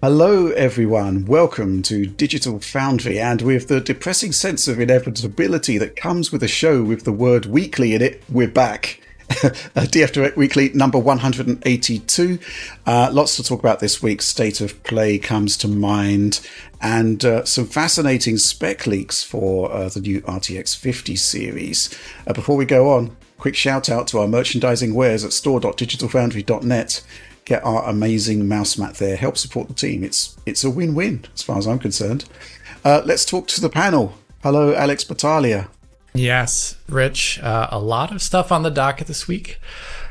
Hello, everyone. Welcome to Digital Foundry, and with the depressing sense of inevitability that comes with a show with the word weekly in it, we're back. DF Direct Weekly number 182. Lots to talk about this week. State of Play comes to mind, and some fascinating spec leaks for the new RTX 50 series. Before we go on, quick shout out to our merchandising wares at store.digitalfoundry.net. Get our amazing mouse mat there. Help support the team. It's a win-win as far as I'm concerned. Let's talk to the panel. Hello, Alex Battaglia. Yes, Rich. A lot of stuff on the docket this week.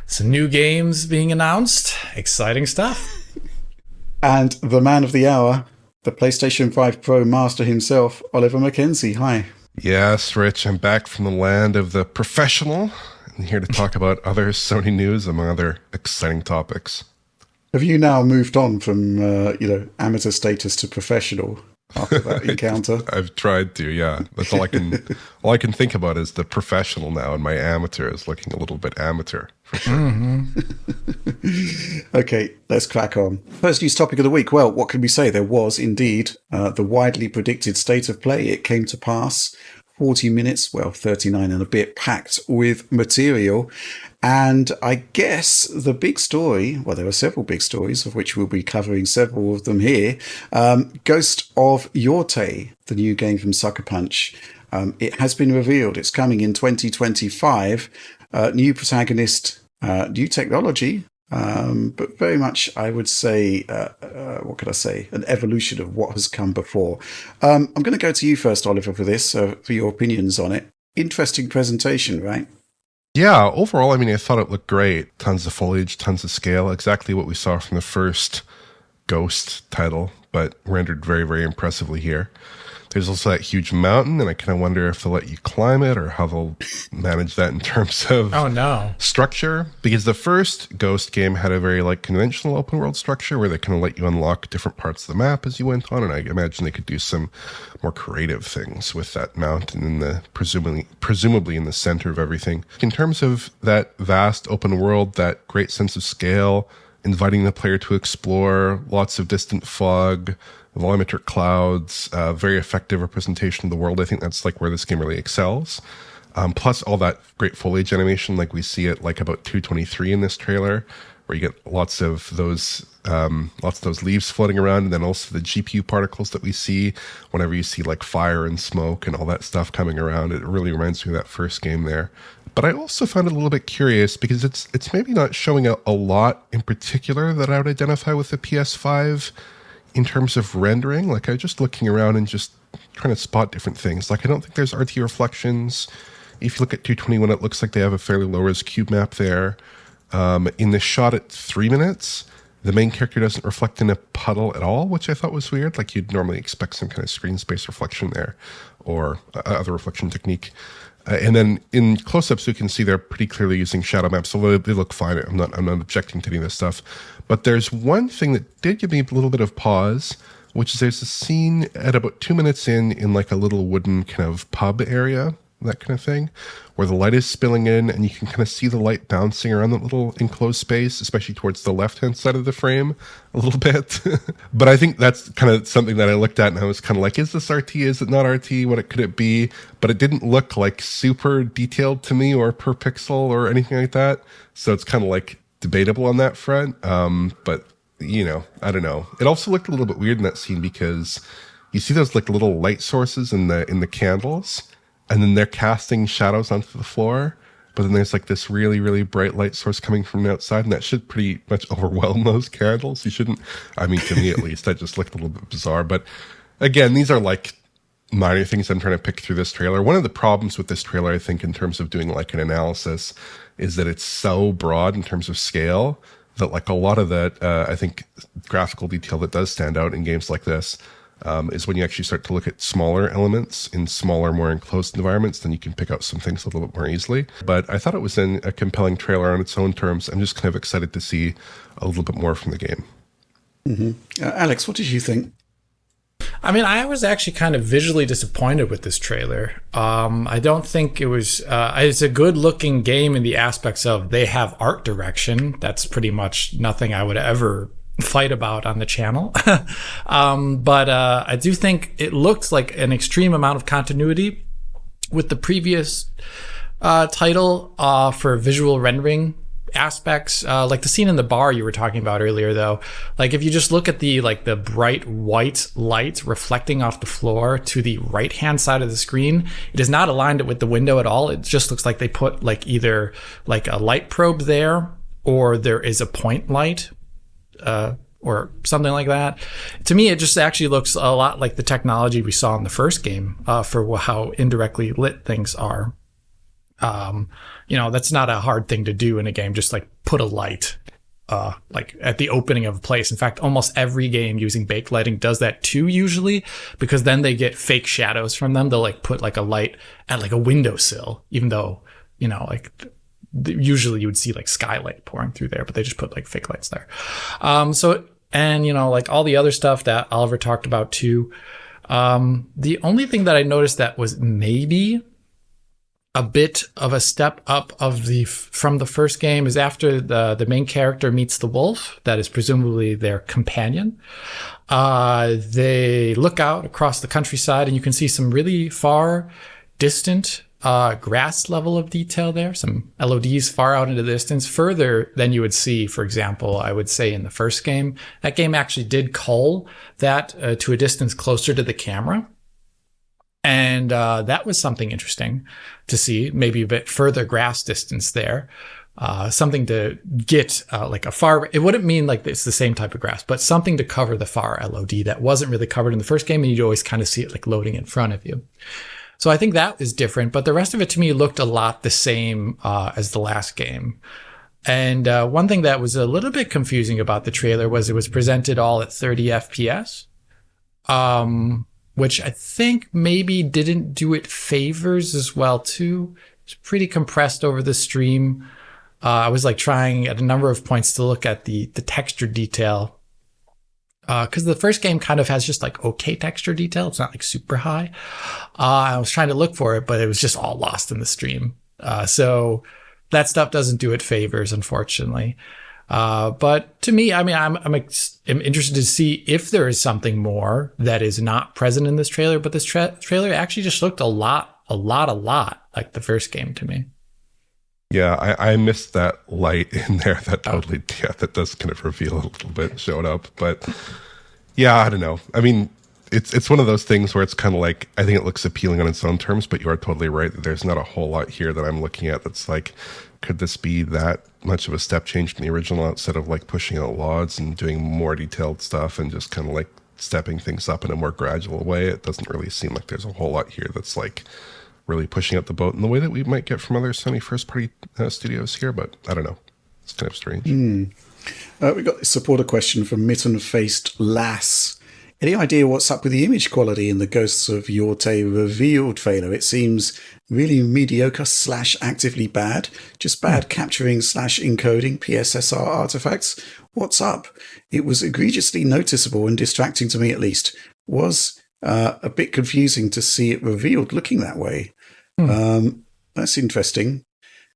Some new games being announced. Exciting stuff. And the man of the hour, the PlayStation 5 Pro master himself, Oliver Mackenzie. Hi. Yes, Rich. I'm back from the land of the professional. I'm here to talk about other Sony news, among other exciting topics. Have you now moved on from, amateur status to professional after that encounter? I've tried to, yeah. That's all I can. All I can think about is the professional now, and my amateur is looking a little bit amateur for sure. Mm-hmm. Okay, let's crack on. First news topic of the week. Well, what can we say? There was indeed the widely predicted state of play. It came to pass. 40 minutes, 39 and a bit, packed with material. And I guess the big story, well, there are several big stories, of which we'll be covering several of them here. Ghost of Yōtei, the new game from Sucker Punch. It has been revealed. It's coming in 2025. New protagonist, new technology, but very much, I would say, what could I say? An evolution of what has come before. I'm going to go to you first, Oliver, for this, for your opinions on it. Interesting presentation, right? Yeah, overall, I mean, I thought it looked great. Tons of foliage, tons of scale, exactly what we saw from the first Ghost title, but rendered very, very impressively here. There's also that huge mountain, and I kind of wonder if they'll let you climb it or how they'll manage that in terms of structure. Because the first Ghost game had a very conventional open world structure where they kind of let you unlock different parts of the map as you went on, and I imagine they could do some more creative things with that mountain in the presumably in the center of everything. In terms of that vast open world, that great sense of scale, inviting the player to explore, lots of distant fog, volumetric clouds, very effective representation of the world. I think that's where this game really excels. Plus all that great foliage animation, we see it about 2:23 in this trailer, where you get lots of those leaves floating around, and then also the GPU particles that we see whenever you see fire and smoke and all that stuff coming around. It really reminds me of that first game there. But I also found it a little bit curious because it's maybe not showing a lot in particular that I would identify with the PS5 in terms of rendering. I was just looking around and just trying to spot different things. I don't think there's RT reflections. If you look at 221, it looks like they have a fairly low-res cube map there. In the shot at 3 minutes, the main character doesn't reflect in a puddle at all, which I thought was weird. You'd normally expect some kind of screen space reflection there or other reflection technique. And then in close-ups, you can see they're pretty clearly using shadow maps, although they look fine. I'm not objecting to any of this stuff. But there's one thing that did give me a little bit of pause, which is there's a scene at about 2 minutes in a little wooden kind of pub area, that kind of thing, where the light is spilling in and you can kind of see the light bouncing around that little enclosed space, especially towards the left-hand side of the frame a little bit. But I think that's kind of something that I looked at and I was kind of is this RT? Is it not RT? What could it be? But it didn't look super detailed to me or per pixel or anything like that. So it's kind of debatable on that front. But I don't know. It also looked a little bit weird in that scene because you see those little light sources in the candles, and then they're casting shadows onto the floor. But then there's this really, really bright light source coming from the outside, and that should pretty much overwhelm those candles. You shouldn't, to me at least, that just looked a little bit bizarre. But again, these are minor things I'm trying to pick through this trailer. One of the problems with this trailer, I think, in terms of doing an analysis, is that it's so broad in terms of scale that a lot of that, I think, graphical detail that does stand out in games like this is when you actually start to look at smaller elements in smaller, more enclosed environments, then you can pick out some things a little bit more easily. But I thought it was a compelling trailer on its own terms. I'm just kind of excited to see a little bit more from the game. Mm-hmm. Alex, what did you think? I mean, I was actually kind of visually disappointed with this trailer. I don't think it was... it's a good-looking game in the aspects of they have art direction. That's pretty much nothing I would ever fight about on the channel. But I do think it looked like an extreme amount of continuity with the previous title for visual rendering aspects, like the scene in the bar you were talking about earlier. Though, like if you just look at the bright white light reflecting off the floor to the right hand side of the screen, it is not aligned with the window at all. It just looks like they put like either like a light probe there, or there is a point light or something like that. To me, it just actually looks a lot like the technology we saw in the first game for how indirectly lit things are. That's not a hard thing to do in a game. Just like put a light like at the opening of a place. In fact, almost every game using baked lighting does that too, usually, because then they get fake shadows from them. They'll like put like a light at like a windowsill, even though, usually you would see like skylight pouring through there, but they just put like fake lights there. Like all the other stuff that Oliver talked about too. The only thing that I noticed that was maybe a bit of a step up from the first game is after the main character meets the wolf, that is presumably their companion. They look out across the countryside and you can see some really far distant grass level of detail there, some LODs far out into the distance, further than you would see, for example, I would say in the first game. That game actually did cull that to a distance closer to the camera. And that was something interesting to see, maybe a bit further grass distance there. Something to get like a far, it wouldn't mean like it's the same type of grass, but something to cover the far LOD that wasn't really covered in the first game, and you'd always kind of see it like loading in front of you. So I think that is different, but the rest of it to me looked a lot the same as the last game. And one thing that was a little bit confusing about the trailer was it was presented all at 30 FPS. Which I think maybe didn't do it favors as well too. It's pretty compressed over the stream. I was like trying at a number of points to look at the texture detail, because the first game kind of has just like okay texture detail. It's not like super high. I was trying to look for it, but it was just all lost in the stream. So that stuff doesn't do it favors, unfortunately. But to me, I mean, I'm interested to see if there is something more that is not present in this trailer. But this trailer actually just looked a lot like the first game to me. Yeah, I missed that light in there. That totally, that does kind of reveal a little bit, showed up. But yeah, I don't know. I mean, it's one of those things where it's kind of like, I think it looks appealing on its own terms, but you are totally right that there's not a whole lot here that I'm looking at that's like, could this be that much of a step change from the original, instead of like pushing out LODs and doing more detailed stuff and just kind of like stepping things up in a more gradual way? It doesn't really seem like there's a whole lot here that's like really pushing out the boat in the way that we might get from other Sony first-party studios here, but I don't know. It's kind of strange. We got this supporter question from Mitten-Faced Lass. Any idea what's up with the image quality in the Ghosts of Yōtei revealed trailer? It seems really mediocre / actively bad. Just bad capturing / encoding PSSR artifacts. What's up? It was egregiously noticeable and distracting to me, at least. Was a bit confusing to see it revealed looking that way. That's interesting.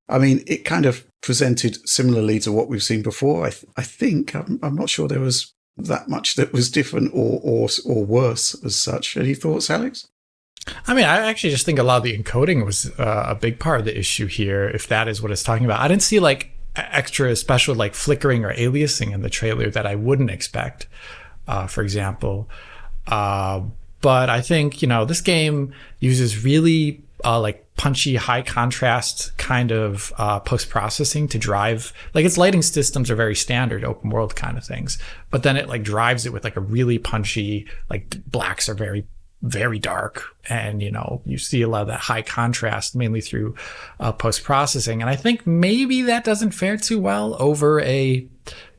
I mean, it kind of presented similarly to what we've seen before. I think I'm not sure there was that much that was different or worse as such. Any thoughts, Alex? I mean, I actually just think a lot of the encoding was a big part of the issue here, if that is what it's talking about. I didn't see like extra special like flickering or aliasing in the trailer that I wouldn't expect, for example. But I think, this game uses really like punchy, high contrast kind of post-processing to drive, like its lighting systems are very standard open world kind of things, but then it like drives it with like a really punchy, like blacks are very, very dark. And, you see a lot of that high contrast mainly through post-processing. And I think maybe that doesn't fare too well over a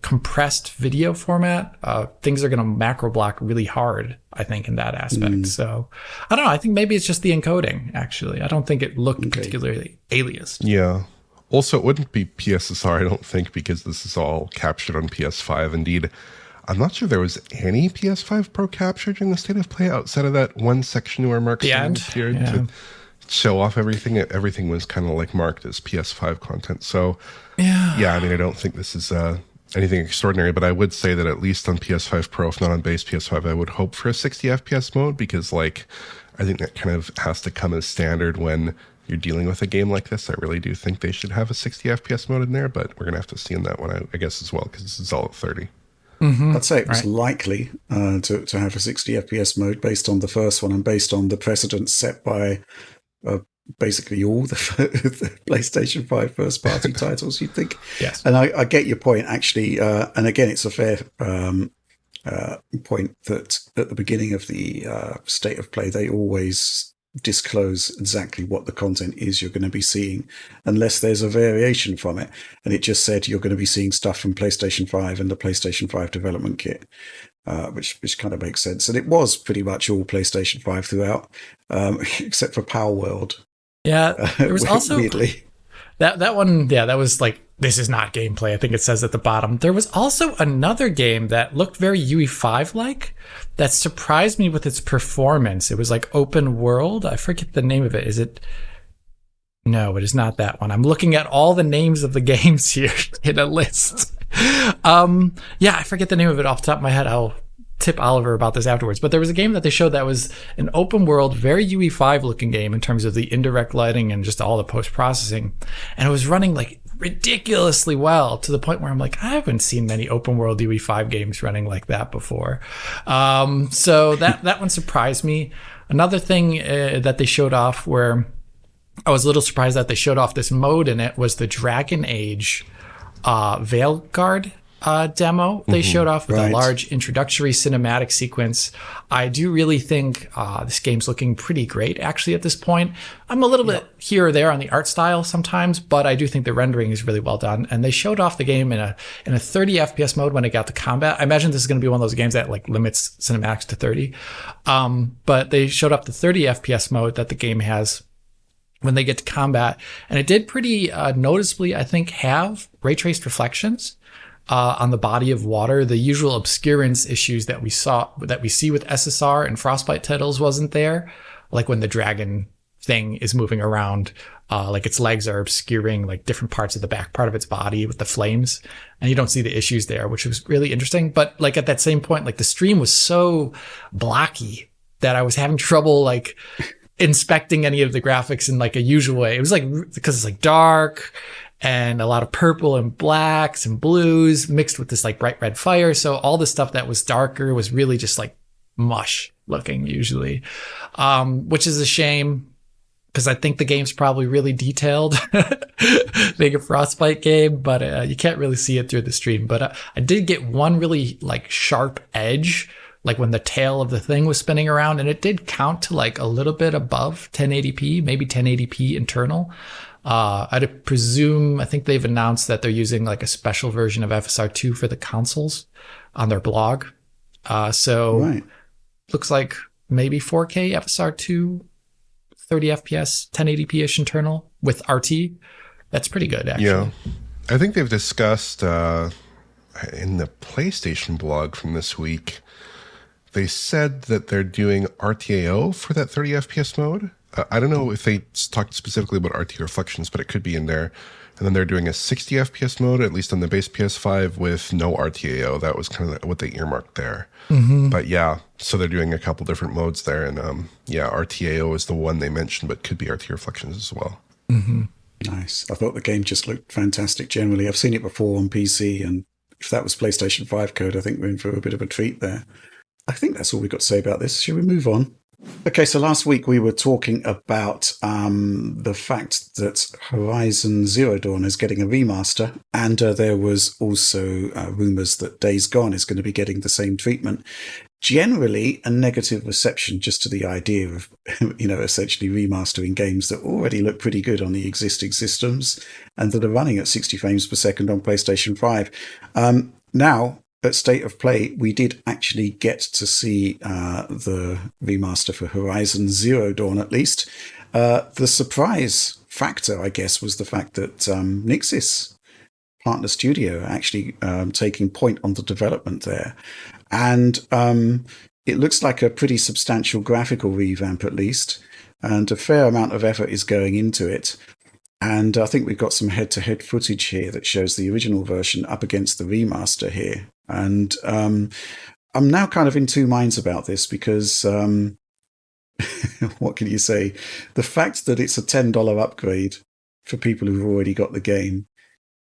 compressed video format. Things are going to macro block really hard, I think, in that aspect. So I don't know. I think maybe it's just the encoding, actually. I don't think it looked particularly aliased. Yeah. Also, it wouldn't be PSSR, I don't think, because this is all captured on PS5. Indeed, I'm not sure there was any PS5 Pro captured in the state of play outside of that one section where Mark appeared to show off everything. Everything was kind of like marked as PS5 content. So, yeah, I mean, I don't think this is anything extraordinary, but I would say that at least on PS5 Pro, if not on base PS5, I would hope for a 60 FPS mode, because like I think that kind of has to come as standard when you're dealing with a game like this. I really do think they should have a 60 FPS mode in there, but we're gonna have to see in that one, I guess, as well, because this is all at 30. I'd say it was likely to have a 60 FPS mode based on the first one and based on the precedents set by basically all the PlayStation 5 first-party titles, you'd think. Yes. And I get your point, actually. And again, it's a fair point that at the beginning of the state of play, they always disclose exactly what the content is you're going to be seeing, unless there's a variation from it. And it just said you're going to be seeing stuff from PlayStation 5 and the PlayStation 5 development kit, which kind of makes sense. And it was pretty much all PlayStation 5 throughout, except for Power World. Yeah, there was also weirdly. That one, yeah, that was like, this is not gameplay. I think it says at the bottom. There was also another game that looked very UE5-like that surprised me with its performance. It was like open world. I forget the name of it. Is it? No, it is not that one. I'm looking at all the names of the games here in a list. Yeah, I forget the name of it off the top of my head. I'll tip Oliver about this afterwards. But there was a game that they showed that was an open world, very UE5 looking game in terms of the indirect lighting and just all the post processing. And it was running like ridiculously well, to the point where I'm like, I haven't seen many open world UE5 games running like that before. So that one surprised me. Another thing that they showed off, where I was a little surprised that they showed off this mode in it, was the Dragon Age Veilguard demo they showed off with a large introductory cinematic sequence. I do really think this game's looking pretty great, actually, at this point. I'm a little bit here or there on the art style sometimes, but I do think the rendering is really well done. And they showed off the game in a 30 FPS mode when it got to combat. I imagine this is going to be one of those games that like limits cinematics to 30. But they showed up the 30 FPS mode that the game has when they get to combat. And it did pretty noticeably, I think, have ray traced reflections on the body of water. The usual obscurance issues that we see with SSR and Frostbite titles wasn't there. Like when the dragon thing is moving around, like its legs are obscuring like different parts of the back part of its body with the flames, and you don't see the issues there, which was really interesting. But like at that same point, like the stream was so blocky that I was having trouble like inspecting any of the graphics in like a usual way. It was like, because it's like dark and a lot of purple and blacks and blues mixed with this like bright red fire. So all the stuff that was darker was really just like mush looking usually, which is a shame, because I think the game's probably really detailed, being a Frostbite game, but you can't really see it through the stream. But I did get one really like sharp edge, like when the tail of the thing was spinning around, and it did count to like a little bit above 1080p, maybe 1080p internal. I'd presume, I think they've announced that they're using like a special version of FSR2 for the consoles on their blog. So looks like maybe 4K FSR2, 30 FPS, 1080p-ish internal with RT. That's pretty good, actually. Yeah. I think they've discussed in the PlayStation blog from this week, they said that they're doing RTAO for that 30 FPS mode. I don't know if they talked specifically about RT reflections, but it could be in there. And then they're doing a 60 FPS mode, at least on the base PS5, with no RTAO. That was kind of what they earmarked there. But yeah, so they're doing a couple different modes there. And RTAO is the one they mentioned, but could be RT reflections as well. Nice. I thought the game just looked fantastic generally. I've seen it before on PC, and if that was PlayStation 5 code, I think we're in for a bit of a treat there. I think that's all we've got to say about this. Shall we move on? Okay, so last week we were talking about the fact that Horizon Zero Dawn is getting a remaster, and there was also rumours that Days Gone is going to be getting the same treatment. Generally, a negative reception just to the idea of, essentially remastering games that already look pretty good on the existing systems and that are running at 60 frames per second on PlayStation 5. Now, at State of Play, we did actually get to see the remaster for Horizon Zero Dawn, at least. The surprise factor, I guess, was the fact that Nixxes, partner studio, are actually taking point on the development there. And it looks like a pretty substantial graphical revamp, at least, and a fair amount of effort is going into it. And I think we've got some head-to-head footage here that shows the original version up against the remaster here. And I'm now kind of in two minds about this because, what can you say? The fact that it's a $10 upgrade for people who've already got the game,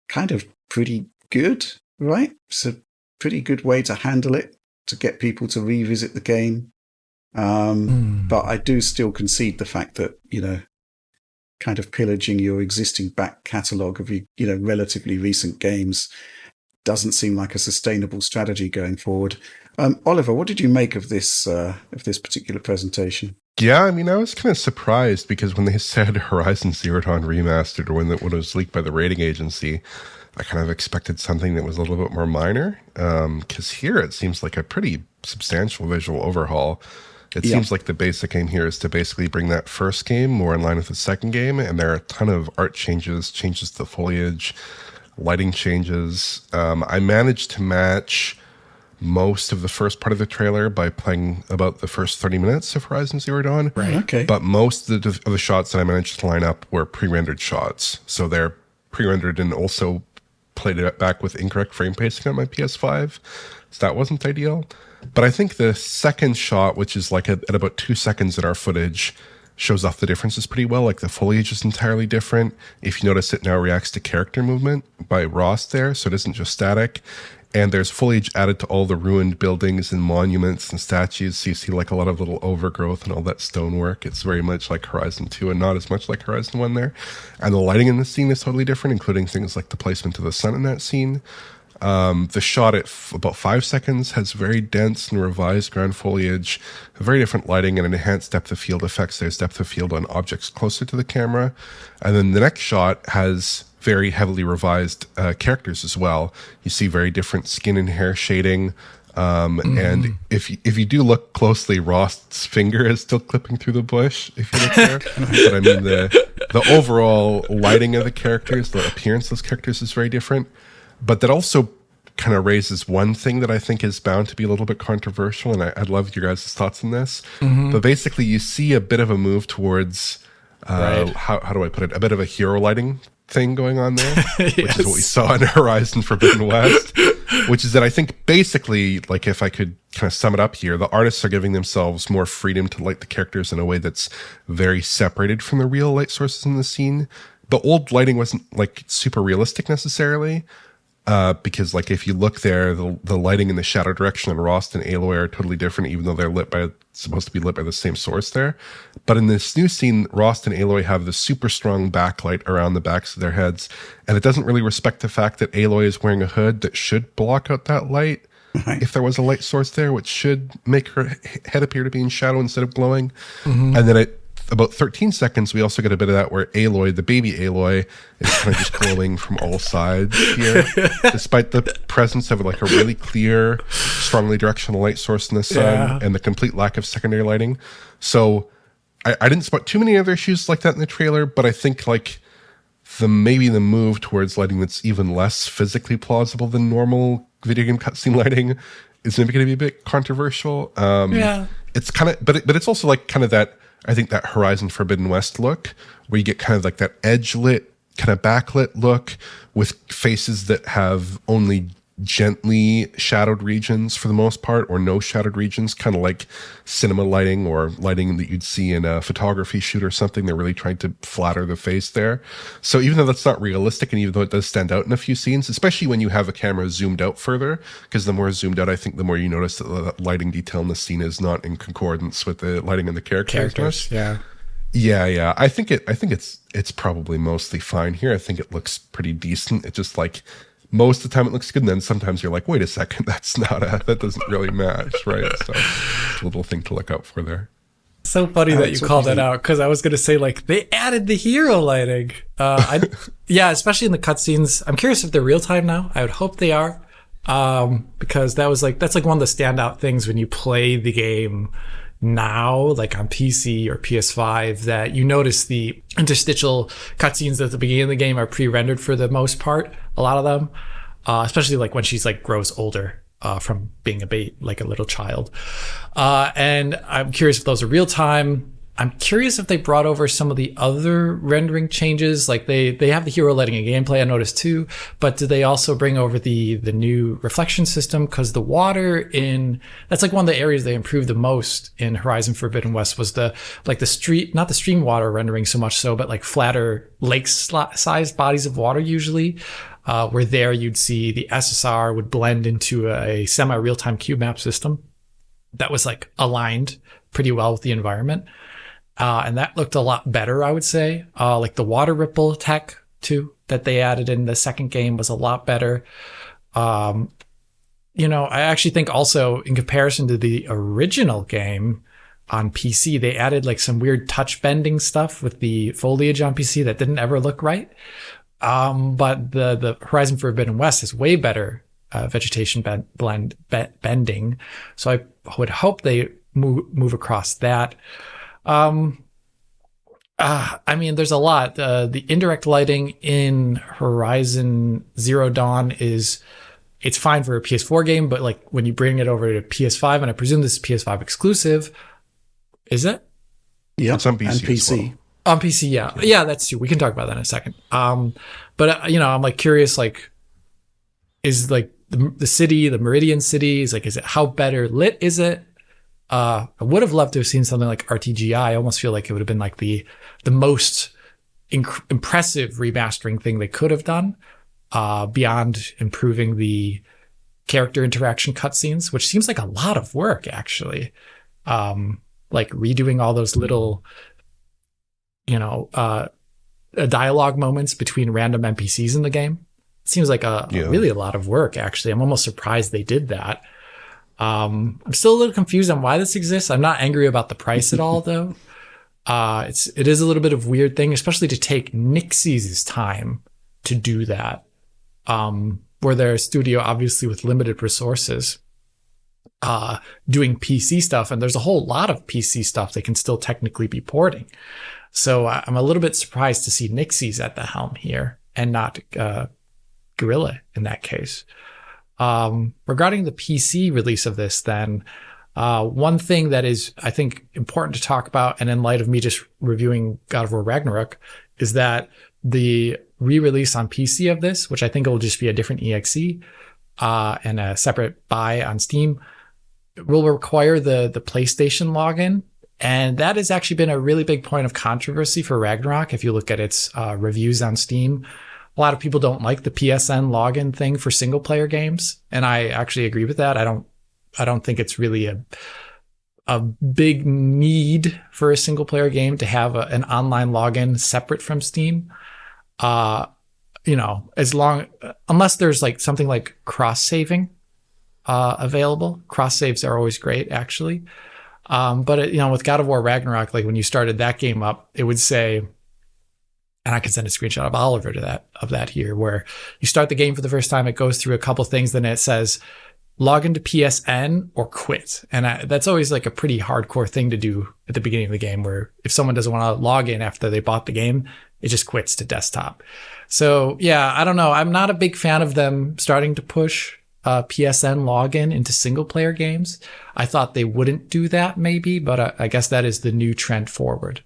kind of pretty good, right? It's a pretty good way to handle it, to get people to revisit the game. But I do still concede the fact that, kind of pillaging your existing back catalogue of, relatively recent games doesn't seem like a sustainable strategy going forward. Oliver, what did you make of this particular presentation? Yeah, I mean, I was kind of surprised because when they said Horizon Zero Dawn Remastered, or when it was leaked by the rating agency, I kind of expected something that was a little bit more minor. Because here it seems like a pretty substantial visual overhaul. It seems like the basic aim here is to basically bring that first game more in line with the second game, and there are a ton of art changes to the foliage, lighting changes. I managed to match most of the first part of the trailer by playing about the first 30 minutes of Horizon Zero Dawn. Right. Okay. But most of the shots that I managed to line up were pre-rendered shots. So they're pre-rendered and also played it back with incorrect frame pacing on my PS5. So that wasn't ideal. But I think the second shot, which is like at about 2 seconds in our footage, shows off the differences pretty well. Like the foliage is entirely different. If you notice, it now reacts to character movement by Ross there, so it isn't just static. And there's foliage added to all the ruined buildings and monuments and statues, so you see like a lot of little overgrowth and all that stonework. It's very much like Horizon 2 and not as much like Horizon 1 there. And the lighting in the scene is totally different, including things like the placement of the sun in that scene. The shot at about 5 seconds has very dense and revised ground foliage, very different lighting, and an enhanced depth of field effects. There's depth of field on objects closer to the camera. And then the next shot has very heavily revised characters as well. You see very different skin and hair shading. And if you do look closely, Rost's finger is still clipping through the bush, if you look there. But I mean, the overall lighting of the characters, the appearance of those characters is very different. But that also kind of raises one thing that I think is bound to be a little bit controversial, and I'd love your guys' thoughts on this. But basically, you see a bit of a move towards, how do I put it, a bit of a hero lighting thing going on there, which is what we saw in Horizon Forbidden West, which is that I think basically, like if I could kind of sum it up here, the artists are giving themselves more freedom to light the characters in a way that's very separated from the real light sources in the scene. The old lighting wasn't like super realistic necessarily. Because like if you look there, the lighting in the shadow direction and Rost and Aloy are totally different, even though they're supposed to be lit by the same source there. But in this new scene, Rost and Aloy have this super strong backlight around the backs of their heads, and it doesn't really respect the fact that Aloy is wearing a hood that should block out that light. Right. If there was a light source there, which should make her head appear to be in shadow instead of glowing. And then about 13 seconds, we also get a bit of that where Aloy, the baby Aloy, is kind of just glowing from all sides here, despite the presence of like a really clear, strongly directional light source in the sun and the complete lack of secondary lighting. So I didn't spot too many other issues like that in the trailer, but I think like maybe the move towards lighting that's even less physically plausible than normal video game cutscene lighting is maybe going to be a bit controversial. It's kind of, but it's also like kind of that, I think that Horizon Forbidden West look, where you get kind of like that edge lit, kind of backlit look with faces that have only gently shadowed regions for the most part, or no shadowed regions, kind of like cinema lighting or lighting that you'd see in a photography shoot or something. They're really trying to flatter the face there. So even though that's not realistic, and even though it does stand out in a few scenes, especially when you have a camera zoomed out further, because the more zoomed out, I think the more you notice that the lighting detail in the scene is not in concordance with the lighting in the characters. Yeah. I think it's probably mostly fine here. I think it looks pretty decent. It just like, most of the time it looks good, and then sometimes you're like, wait a second, that doesn't really match, right? So it's a little thing to look out for there. So funny that you called that out, because I was going to say, like, they added the hero lighting. Especially in the cutscenes. I'm curious if they're real time now. I would hope they are, because that's like one of the standout things when you play the game now, like on PC or PS5, that you notice the interstitial cutscenes at the beginning of the game are pre-rendered for the most part, a lot of them, especially like when she's like grows older from being like a little child. And I'm curious if those are real time. I'm curious if they brought over some of the other rendering changes. Like they have the hero lighting and gameplay, I noticed too, but did they also bring over the new reflection system? Because the water that's like one of the areas they improved the most in Horizon Forbidden West was the street, not the stream water rendering so much so, but like flatter lake-sized bodies of water usually. Where there you'd see the SSR would blend into a semi-real-time cube map system that was like aligned pretty well with the environment. And that looked a lot better, I would say. Like the water ripple tech too that they added in the second game was a lot better. I actually think also in comparison to the original game on PC, they added like some weird touch bending stuff with the foliage on PC that didn't ever look right. But the Horizon Forbidden West has way better vegetation bending. So I would hope they move across that. There's a lot. The indirect lighting in Horizon Zero Dawn it's fine for a PS4 game, but like when you bring it over to PS5, and I presume this is PS5 exclusive, is it? Yeah, it's on PC. And PC. Well. On PC, yeah. Yeah, that's true. We can talk about that in a second. But I'm like curious, like, is like the city, the Meridian city, is it how better lit is it? I would have loved to have seen something like RTGI. I almost feel like it would have been like the most impressive remastering thing they could have done, beyond improving the character interaction cutscenes, which seems like a lot of work actually. Like redoing all those little, dialogue moments between random NPCs in the game. It seems like really a lot of work actually. I'm almost surprised they did that. I'm still a little confused on why this exists. I'm not angry about the price at all, though. It is a little bit of a weird thing, especially to take Nixie's time to do that, where they're a studio obviously with limited resources, doing PC stuff, and there's a whole lot of PC stuff they can still technically be porting. So I'm a little bit surprised to see Nixie's at the helm here and not Guerrilla in that case. Regarding the PC release of this, then, one thing that is, I think, important to talk about, and in light of me just reviewing God of War Ragnarok, is that the re-release on PC of this, which I think will just be a different EXE, and a separate buy on Steam, will require the PlayStation login. And that has actually been a really big point of controversy for Ragnarok. If you look at its reviews on Steam, a lot of people don't like the PSN login thing for single player games. And I actually agree with that. I don't think it's really a big need for a single player game to have an online login separate from Steam. Unless there's like something like cross saving available. Cross saves are always great actually. But with God of War Ragnarok, like when you started that game up, it would say, and I can send a screenshot of Oliver of that here, where you start the game for the first time, it goes through a couple things, then it says log into PSN or quit. And that's always like a pretty hardcore thing to do at the beginning of the game, where if someone doesn't want to log in after they bought the game, it just quits to desktop. So yeah, I don't know. I'm not a big fan of them starting to push PSN login into single player games. I thought they wouldn't do that maybe, but I guess that is the new trend forward.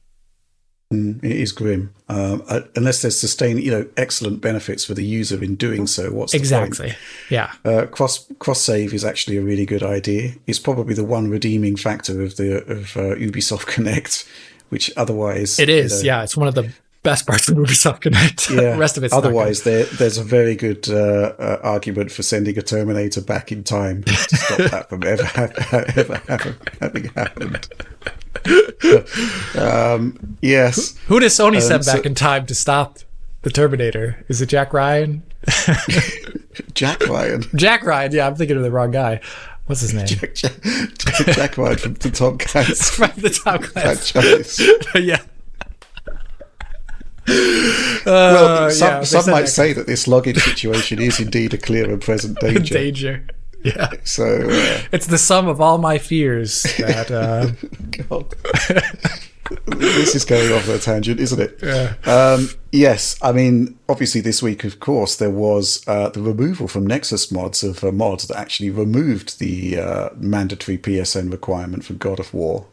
It is grim. Unless there's sustained, excellent benefits for the user in doing so. What's the exactly? point? Yeah. Cross save is actually a really good idea. It's probably the one redeeming factor of Ubisoft Connect, which otherwise it is. Yeah, it's one of the best parts of Ubisoft Connect. Yeah. The rest of it's otherwise there's a very good argument for sending a Terminator back in time to stop that from ever having happened. Yes. Who does Sony send back in time to stop the Terminator? Is it Jack Ryan? Jack Ryan. Jack Ryan. Yeah, I'm thinking of the wrong guy. What's his name? Jack Ryan from the Tom Clancy. From the Tom Clancy. Yeah. Some might say that this login situation is indeed a clear and present danger. Yeah. So it's the sum of all my fears that God. This is going off on a tangent, isn't it? Yeah. Yes, I mean, obviously this week, of course, there was the removal from Nexus mods of a mod that actually removed the mandatory PSN requirement for God of War.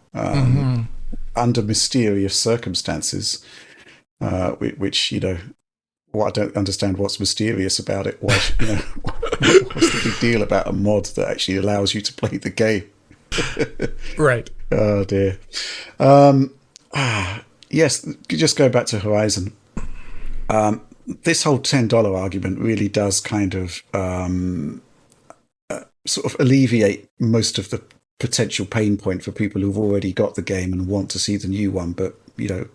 under mysterious circumstances, which, I don't understand what's mysterious about it. Why, what's the big deal about a mod that actually allows you to play the game? Right. Oh dear. Yes, just go back to Horizon. This whole $10 argument really does kind of sort of alleviate most of the potential pain point for people who've already got the game and want to see the new one, but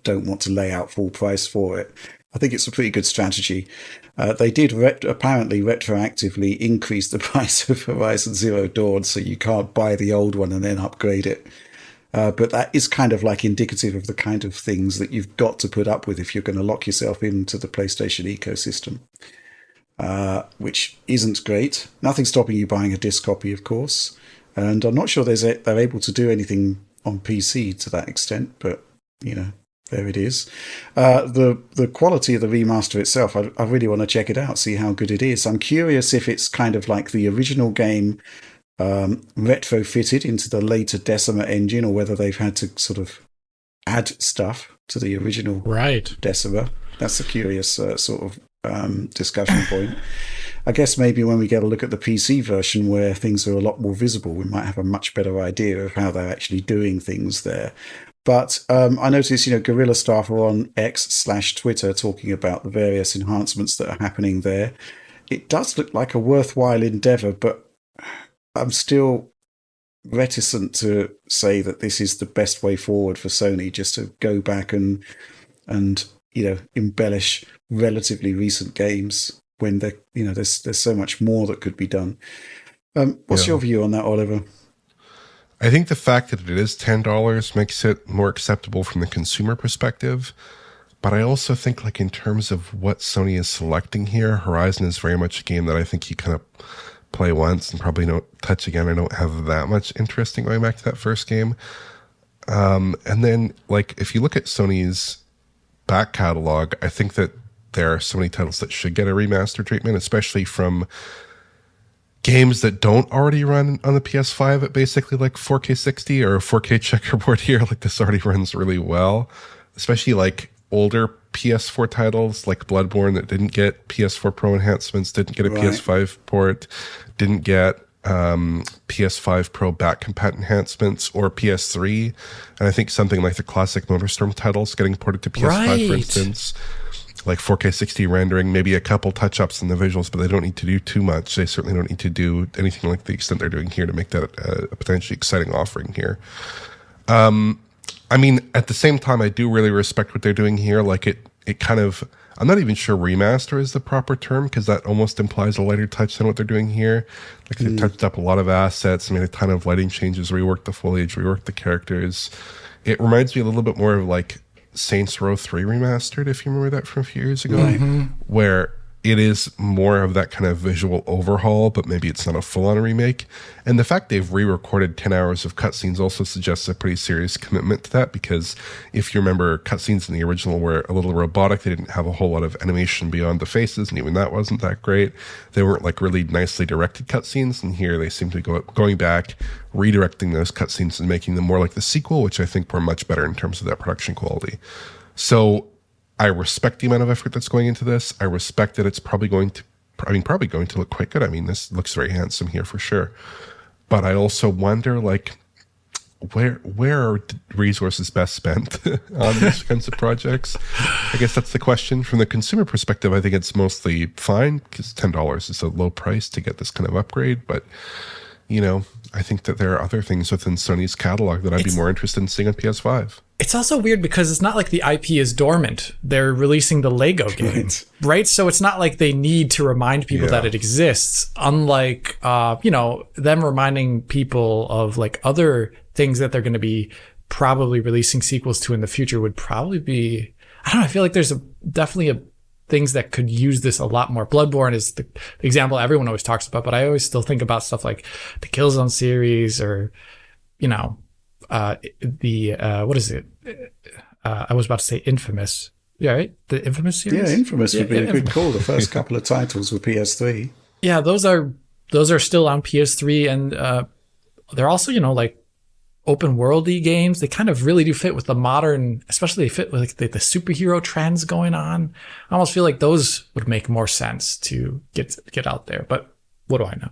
don't want to lay out full price for it. I think it's a pretty good strategy. They did apparently retroactively increase the price of Horizon Zero Dawn, so you can't buy the old one and then upgrade it. But that is kind of like indicative of the kind of things that you've got to put up with if you're going to lock yourself into the PlayStation ecosystem, which isn't great. Nothing stopping you buying a disc copy, of course. And I'm not sure they're able to do anything on PC to that extent, but, there it is. The quality of the remaster itself, I really want to check it out, see how good it is. I'm curious if it's kind of like the original game retrofitted into the later Decima engine, or whether they've had to sort of add stuff to the original Decima. That's a curious sort of discussion point. I guess maybe when we get a look at the PC version where things are a lot more visible, we might have a much better idea of how they're actually doing things there. But I noticed, Guerrilla staff are on X/Twitter talking about the various enhancements that are happening there. It does look like a worthwhile endeavor, but I'm still reticent to say that this is the best way forward for Sony, just to go back and embellish relatively recent games when there's so much more that could be done. What's your view on that, Oliver? I think the fact that it is $10 makes it more acceptable from the consumer perspective. But I also think, like, in terms of what Sony is selecting here, Horizon is very much a game that I think you kind of play once and probably don't touch again. I don't have that much interest in going back to that first game. And then, like, if you look at Sony's back catalog, I think that there are so many titles that should get a remaster treatment, especially from games that don't already run on the PS5 at basically like 4K 60 or 4K checkerboard here. Like, this already runs really well, especially like older PS4 titles like Bloodborne that didn't get PS4 Pro enhancements, didn't get a PS5 port, didn't get PS5 Pro back compat enhancements, or PS3. And I think something like the classic MotorStorm titles getting ported to PS5, for instance, like 4K 60 rendering, maybe a couple touch-ups in the visuals, but they don't need to do too much. They certainly don't need to do anything like the extent they're doing here to make that a potentially exciting offering here. I mean, at the same time, I do really respect what they're doing here. Like, it kind of, I'm not even sure remaster is the proper term, because that almost implies a lighter touch than what they're doing here. Like, they've touched up a lot of assets, made a ton of lighting changes, reworked the foliage, reworked the characters. It reminds me a little bit more of like Saints Row 3 Remastered, if you remember that from a few years ago, where it is more of that kind of visual overhaul, but maybe it's not a full-on remake. And the fact they've re-recorded 10 hours of cutscenes also suggests a pretty serious commitment to that, because if you remember, cutscenes in the original were a little robotic. They didn't have a whole lot of animation beyond the faces, and even that wasn't that great. They weren't like really nicely directed cutscenes, and here they seem to be going back, redirecting those cutscenes and making them more like the sequel, which I think were much better in terms of that production quality. So I respect the amount of effort that's going into this. I respect that it's probably going to look quite good. I mean, this looks very handsome here for sure. But I also wonder, like, where are resources best spent on these kinds of projects? I guess that's the question. From the consumer perspective, I think it's mostly fine, because $10 is a low price to get this kind of upgrade. But, I think that there are other things within Sony's catalog that I'd be more interested in seeing on PS5. It's also weird because it's not like the IP is dormant. They're releasing the Lego game, right? So it's not like they need to remind people that it exists. Unlike, them reminding people of like other things that they're going to be probably releasing sequels to in the future would probably be, I don't know, I feel like there's definitely things that could use this a lot more. Bloodborne is the example everyone always talks about, but I always still think about stuff like the Killzone series, or, what is it? I was about to say Infamous. Yeah, right? The Infamous series? Yeah, Infamous would be a good call. The first couple of titles were PS3. Yeah, those are still on PS3, and they're also, open worldy games, they kind of really do fit with the modern, especially they fit with like the superhero trends going on. I almost feel like those would make more sense to get out there. But what do I know?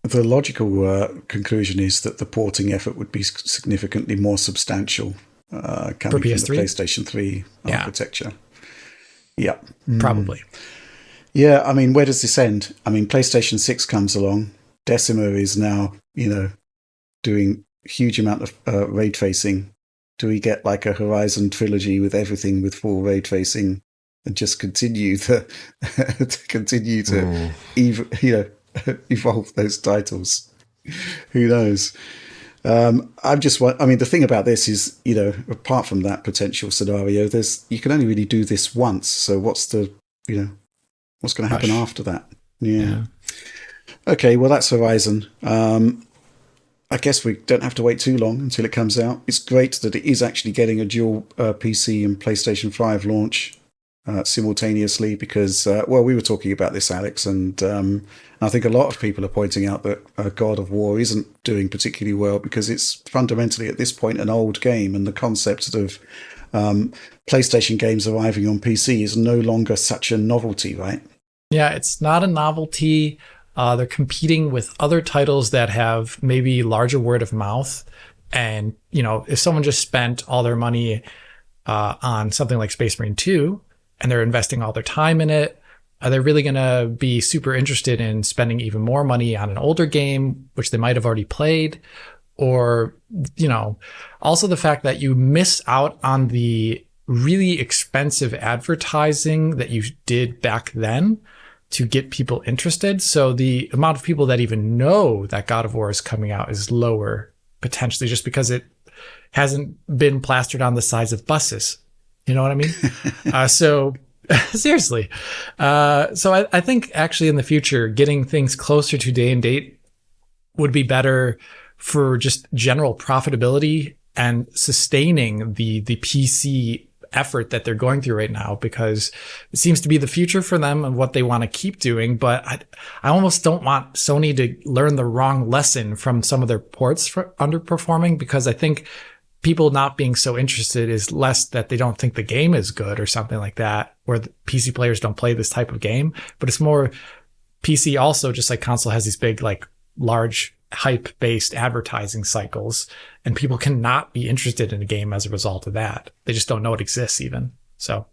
The logical conclusion is that the porting effort would be significantly more substantial coming from the PlayStation 3 architecture. Yeah. Probably. Yeah, I mean, where does this end? I mean, PlayStation 6 comes along. Decima is now, doing huge amount of ray tracing. Do we get like a Horizon trilogy with everything with full ray tracing and just continue to evolve those titles? Who knows? The thing about this is, apart from that potential scenario, you can only really do this once. So what's going to happen after that? Yeah. Okay, well, that's Horizon. I guess we don't have to wait too long until it comes out. It's great that it is actually getting a dual PC and PlayStation 5 launch simultaneously because, we were talking about this, Alex, and I think a lot of people are pointing out that God of War isn't doing particularly well because it's fundamentally at this point an old game, and the concept of PlayStation games arriving on PC is no longer such a novelty, right? Yeah, it's not a novelty. They're competing with other titles that have maybe larger word of mouth. And, if someone just spent all their money on something like Space Marine 2 and they're investing all their time in it, are they really going to be super interested in spending even more money on an older game, which they might have already played? Or, also the fact that you miss out on the really expensive advertising that you did back then to get people interested. So the amount of people that even know that God of War is coming out is lower, potentially, just because it hasn't been plastered on the sides of buses. You know what I mean? So seriously. So I think actually in the future, getting things closer to day and date would be better for just general profitability and sustaining the PC effort that they're going through right now, because it seems to be the future for them and what they want to keep doing. But I almost don't want Sony to learn the wrong lesson from some of their ports for underperforming, because I think people not being so interested is less that they don't think the game is good or something like that, or the PC players don't play this type of game, but it's more PC also, just like console, has these big, like large hype-based advertising cycles, and people cannot be interested in a game as a result of that. They just don't know it exists even. So,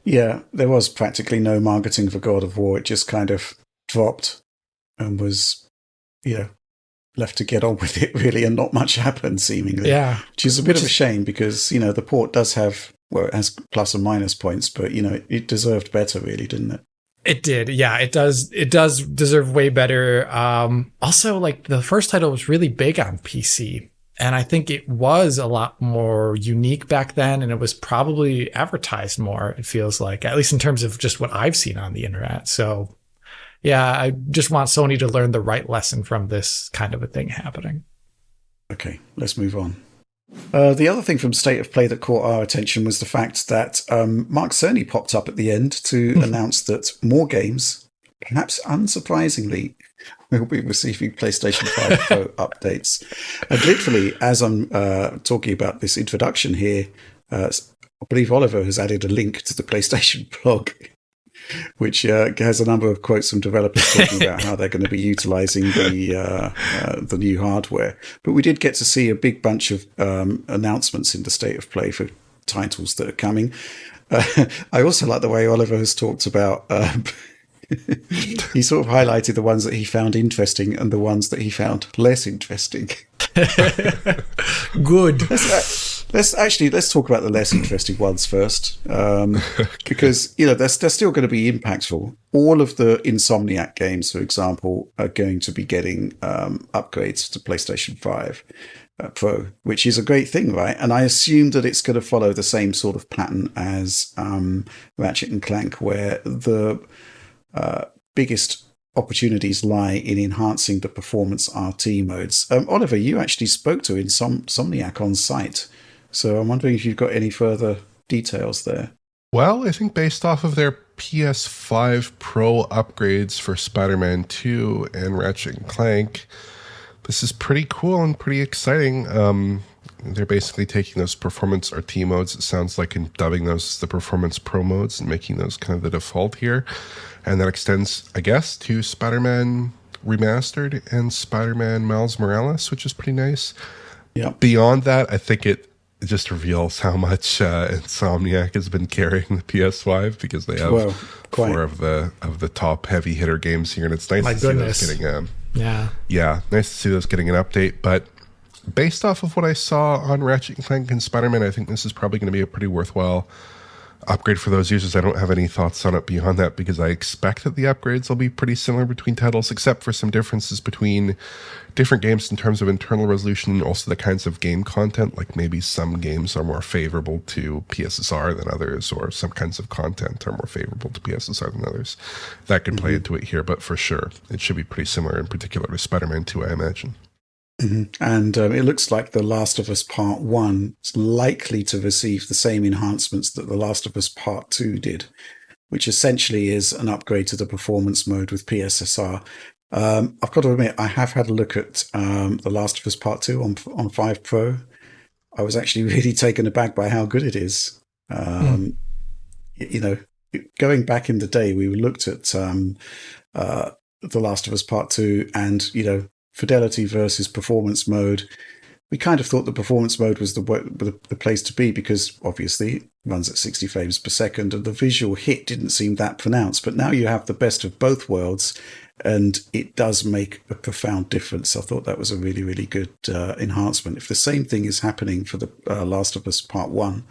yeah, there was practically no marketing for God of War. It just kind of dropped and was, left to get on with it, really, and not much happened, seemingly. Yeah. Which is a bit of a shame because, the port does have, it has plus and minus points, but, it deserved better, really, didn't it? It did. Yeah, it does. It does deserve way better. Also, like, the first title was really big on PC, and I think it was a lot more unique back then, and it was probably advertised more, it feels like, at least in terms of just what I've seen on the internet. So yeah, I just want Sony to learn the right lesson from this kind of a thing happening. Okay, let's move on. The other thing from State of Play that caught our attention was the fact that Mark Cerny popped up at the end to announce that more games, perhaps unsurprisingly, will be receiving PlayStation 5 Pro updates. And literally, as I'm talking about this introduction here, I believe Oliver has added a link to the PlayStation blog, which has a number of quotes from developers talking about how they're going to be utilizing the new hardware. But we did get to see a big bunch of announcements in the State of Play for titles that are coming. I also like the way Oliver has talked about... he sort of highlighted the ones that he found interesting and the ones that he found less interesting. Good. Let's talk about the less interesting ones first, because they're still going to be impactful. All of the Insomniac games, for example, are going to be getting upgrades to PlayStation 5 Pro, which is a great thing, right? And I assume that it's going to follow the same sort of pattern as Ratchet and Clank, where the biggest opportunities lie in enhancing the performance RT modes. Oliver, you actually spoke to Insomniac on site, so I'm wondering if you've got any further details there. Well, I think based off of their PS5 Pro upgrades for Spider-Man 2 and Ratchet and Clank, This is pretty cool and pretty exciting. They're basically taking those performance RT modes, it sounds like, and dubbing those as the performance pro modes and making those kind of the default here. And that extends, I guess, to Spider-Man Remastered and Spider-Man Miles Morales, which is pretty nice. Yeah. Beyond that, I think it just reveals how much Insomniac has been carrying the PS5, because they have four of the top heavy hitter games here, and it's nice to see those getting nice to see those getting an update. But based off of what I saw on Ratchet & Clank and Spider-Man, I think this is probably going to be a pretty worthwhile upgrade for those users. I don't have any thoughts on it beyond that, because I expect that the upgrades will be pretty similar between titles, except for some differences between different games in terms of internal resolution and also the kinds of game content. Like maybe some games are more favorable to PSSR than others, or some kinds of content are more favorable to PSSR than others. That could play into it here, but for sure, it should be pretty similar, in particular to Spider-Man 2, I imagine. Mm-hmm. And it looks like The Last of Us Part 1 is likely to receive the same enhancements that The Last of Us Part 2 did, which essentially is an upgrade to the performance mode with PSSR. I've got to admit, I have had a look at The Last of Us Part 2 on 5 Pro. I was actually really taken aback by how good it is. You know, going back in the day, we looked at The Last of Us Part 2 and, you know, fidelity versus performance mode. We kind of thought the performance mode was the place to be, because obviously it runs at 60 frames per second and the visual hit didn't seem that pronounced. But now you have the best of both worlds, and it does make a profound difference. I thought that was a really, really good enhancement. If the same thing is happening for the Last of Us Part 1,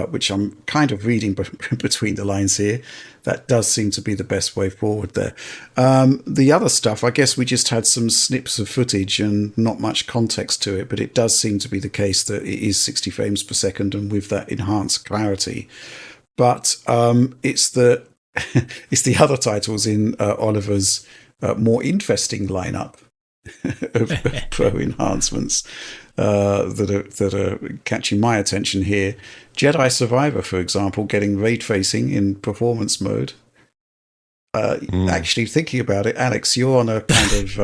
which I'm kind of reading between the lines here, that does seem to be the best way forward there. The other stuff, I guess we just had some snips of footage and not much context to it, but it does seem to be the case that it is 60 frames per second and with that enhanced clarity. But it's the it's the other titles in Oliver's more interesting lineup of pro enhancements that are catching my attention here. Jedi Survivor, for example, getting ray tracing in performance mode. Actually, thinking about it, Alex, you're on a kind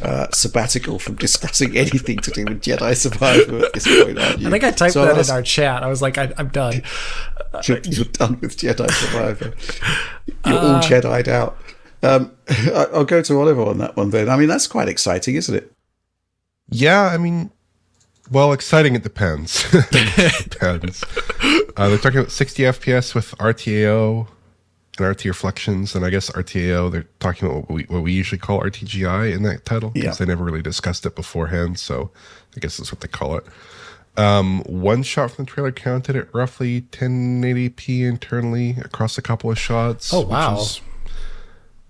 of sabbatical from discussing anything to do with Jedi Survivor at this point, aren't you? I think I typed that in our chat. I was like, I'm done. You're done with Jedi Survivor. You're all Jedi'd out. I'll go to Oliver on that one then. I mean, that's quite exciting, isn't it? Yeah, I mean, well, exciting, it depends. It depends. They're talking about 60 FPS with RTAO and RT reflections, and I guess RTAO, they're talking about what we usually call RTGI in that title, because they never really discussed it beforehand, so I guess that's what they call it. One shot from the trailer counted at roughly 1080p internally across a couple of shots. Oh, wow. Which is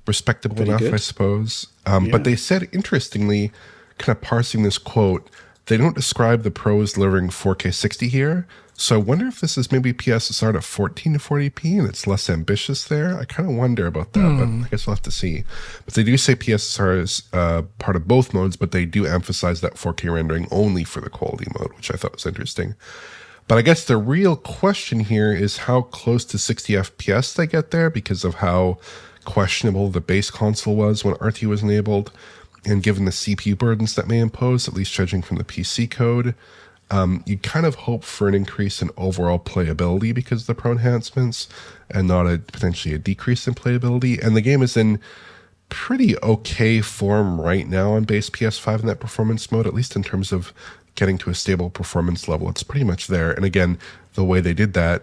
respectable enough, I suppose. But they said, interestingly, kind of parsing this quote, they don't describe the pros delivering 4K 60 here. So I wonder if this is maybe PSSR to 1440p and it's less ambitious there. I kind of wonder about that, but I guess we'll have to see. But they do say PSSR is part of both modes, but they do emphasize that 4K rendering only for the quality mode, which I thought was interesting. But I guess the real question here is how close to 60 FPS they get there, because of how questionable the base console was when RT was enabled. And given the CPU burdens that may impose, at least judging from the PC code, you kind of hope for an increase in overall playability because of the pro enhancements, and not potentially a decrease in playability. And the game is in pretty okay form right now on base PS5 in that performance mode, at least in terms of getting to a stable performance level. It's pretty much there. And again, the way they did that,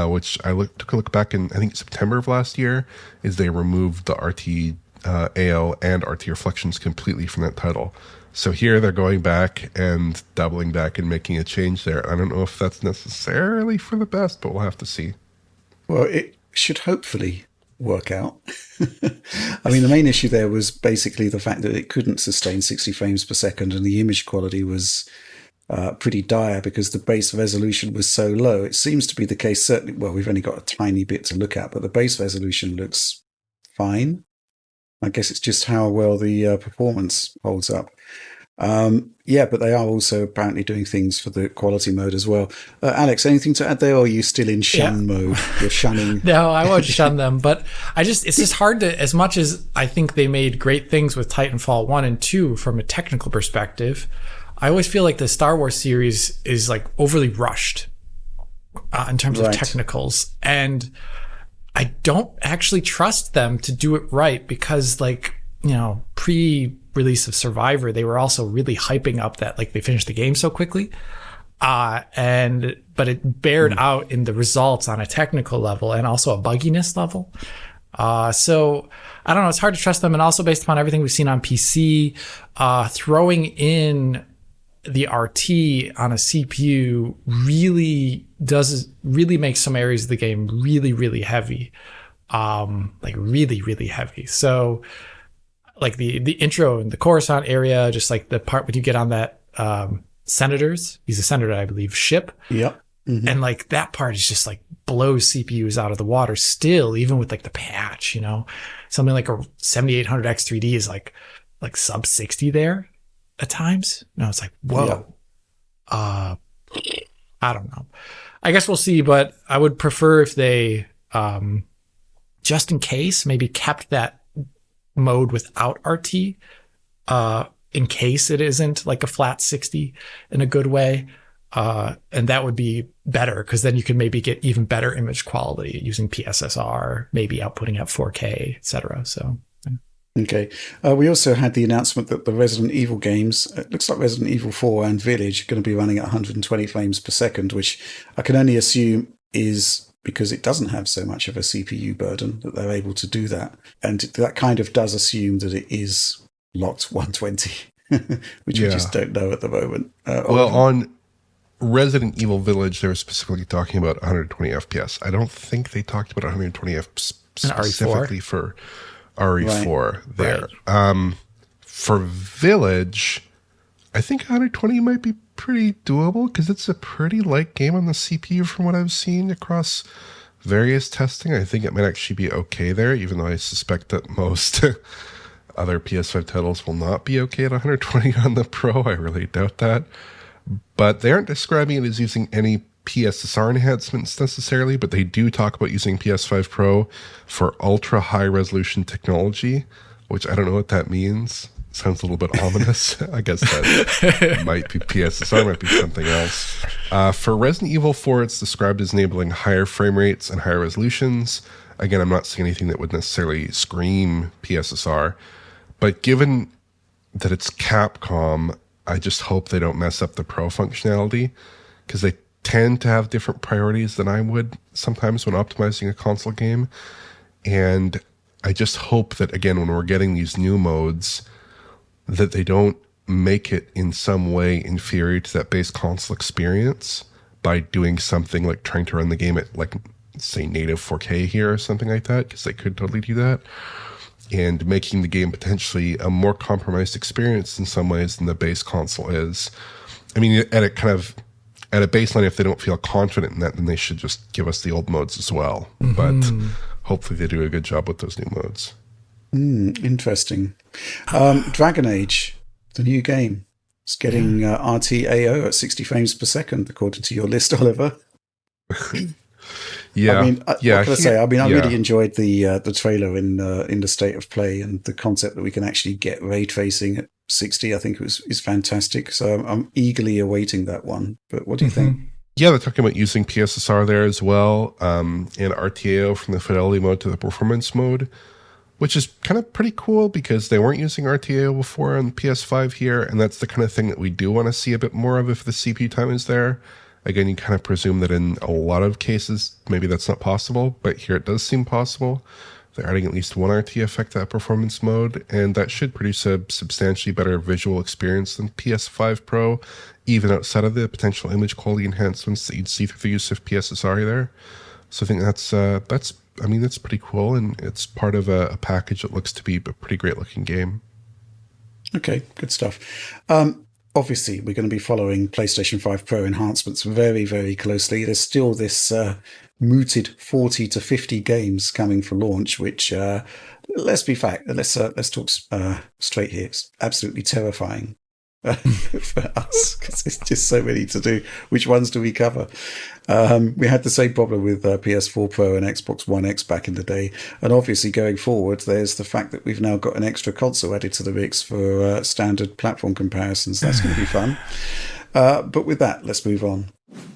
which I took a look back in, I think, September of last year, is they removed the RT AO and RT reflections completely from that title. So here they're going back and doubling back and making a change there. I don't know if that's necessarily for the best, but we'll have to see. Well, it should hopefully work out. I mean, the main issue there was basically the fact that it couldn't sustain 60 frames per second, and the image quality was pretty dire because the base resolution was so low. It seems to be the case, certainly, well, we've only got a tiny bit to look at, but the base resolution looks fine. I guess it's just how well the performance holds up. Yeah, but they are also apparently doing things for the quality mode as well. Alex, anything to add there, or are you still in shun mode? You're shunning. No, I won't shun them, but it's just hard to, as much as I think they made great things with Titanfall 1 and 2 from a technical perspective, I always feel like the Star Wars series is like overly rushed in terms of technicals. And I don't actually trust them to do it right because, like, you know, pre-release of Survivor, they were also really hyping up that like they finished the game so quickly. But it bared out in the results on a technical level and also a bugginess level. So I don't know, it's hard to trust them. And also based upon everything we've seen on PC, throwing in the RT on a CPU really makes some areas of the game really, really heavy. Like really, really heavy. So like the intro and the Coruscant area, just like the part when you get on that he's a senator, I believe, ship. Yep. Mm-hmm. And like that part is just like blows CPUs out of the water still, even with like the patch, you know, something like a 7800 X3D is like sub 60 there at times. No, it's like, whoa. Yeah. I don't know. I guess we'll see, but I would prefer if they, just in case, maybe kept that mode without RT, in case it isn't like a flat 60 in a good way. And that would be better because then you can maybe get even better image quality using PSSR, maybe outputting at 4K, etc. So, okay. We also had the announcement that the Resident Evil games, it looks like Resident Evil 4 and Village, are going to be running at 120 frames per second, which I can only assume is because it doesn't have so much of a CPU burden that they're able to do that. And that kind of does assume that it is locked 120, which we just don't know at the moment. On Resident Evil Village, they were specifically talking about 120 FPS. I don't think they talked about 120 FPS specifically for RE4 there. Right. For Village, I think 120 might be pretty doable because it's a pretty light game on the CPU from what I've seen across various testing. I think it might actually be okay there, even though I suspect that most other PS5 titles will not be okay at 120 on the Pro. I really doubt that. But they aren't describing it as using any PSSR enhancements necessarily, but they do talk about using PS5 Pro for ultra high resolution technology, which I don't know what that means. Sounds a little bit ominous. I guess that might be PSSR, might be something else. For Resident Evil 4, it's described as enabling higher frame rates and higher resolutions. Again, I'm not seeing anything that would necessarily scream PSSR. But given that it's Capcom, I just hope they don't mess up the Pro functionality, because they tend to have different priorities than I would sometimes when optimizing a console game. And I just hope that, again, when we're getting these new modes, that they don't make it in some way inferior to that base console experience by doing something like trying to run the game at, like, say, native 4K here or something like that, because they could totally do that, and making the game potentially a more compromised experience in some ways than the base console is. I mean, at a baseline, if they don't feel confident in that, then they should just give us the old modes as well. Mm-hmm. But hopefully they do a good job with those new modes. Interesting. Dragon Age, the new game, is getting RTAO at 60 frames per second, according to your list, Oliver. Yeah. I mean, what can I say? I mean, I really enjoyed the trailer in the state of play, and the concept that we can actually get ray tracing at 60, I think is fantastic. So I'm eagerly awaiting that one. But what do you think? Yeah, they're talking about using PSSR there as well, and RTAO from the fidelity mode to the performance mode, which is kind of pretty cool because they weren't using RTAO before on PS5 here, and that's the kind of thing that we do want to see a bit more of if the CPU time is there. Again, you kind of presume that in a lot of cases, maybe that's not possible, but here it does seem possible. They're adding at least one RT effect to that performance mode, and that should produce a substantially better visual experience than PS5 Pro, even outside of the potential image quality enhancements that you'd see through the use of PSSR there. So I think that's pretty cool, and it's part of a package that looks to be a pretty great looking game. Okay, good stuff. Obviously, we're going to be following PlayStation 5 Pro enhancements very, very closely. There's still this mooted 40 to 50 games coming for launch, which, let's talk straight here. It's absolutely terrifying. for us, because there's just so many to do. Which ones do we cover? We had the same problem with PS4 Pro and Xbox One X back in the day. And obviously going forward, there's the fact that we've now got an extra console added to the mix for standard platform comparisons. That's going to be fun. But with that, let's move on.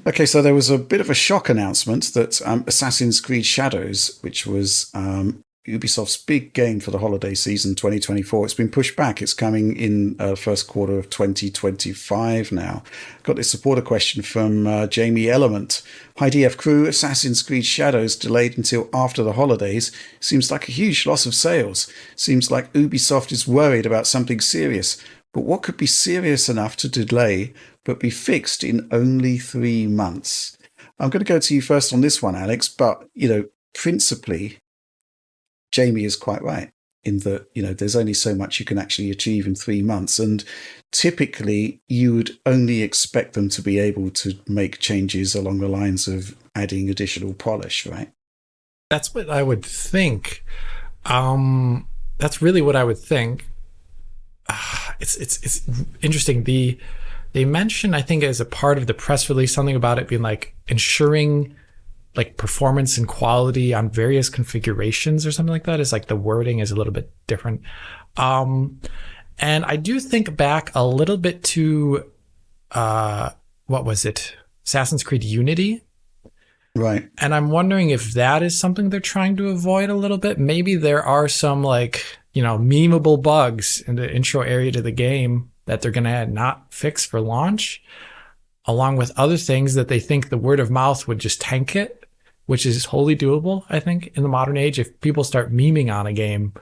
Okay, so there was a bit of a shock announcement that Assassin's Creed Shadows, which was Ubisoft's big game for the holiday season 2024, it's been pushed back. It's coming in first quarter of 2025 now. Got this supporter question from Jamie Element. Hi DF crew, Assassin's Creed Shadows delayed until after the holidays. Seems like a huge loss of sales. Seems like Ubisoft is worried about something serious. But what could be serious enough to delay but be fixed in only 3 months? I'm going to go to you first on this one, Alex, but, principally, Jamie is quite right in that, there's only so much you can actually achieve in 3 months. And typically, you would only expect them to be able to make changes along the lines of adding additional polish, right? That's what I would think. That's really what I would think. It's interesting. They mentioned, I think, as a part of the press release, something about it being like ensuring like performance and quality on various configurations or something like that. Is like the wording is a little bit different. And I do think back a little bit to what was it? Assassin's Creed Unity. Right. And I'm wondering if that is something they're trying to avoid a little bit. Maybe there are some memeable bugs in the intro area to the game that they're going to not fix for launch, along with other things that they think the word of mouth would just tank it, which is wholly doable, I think, in the modern age. If people start memeing on a game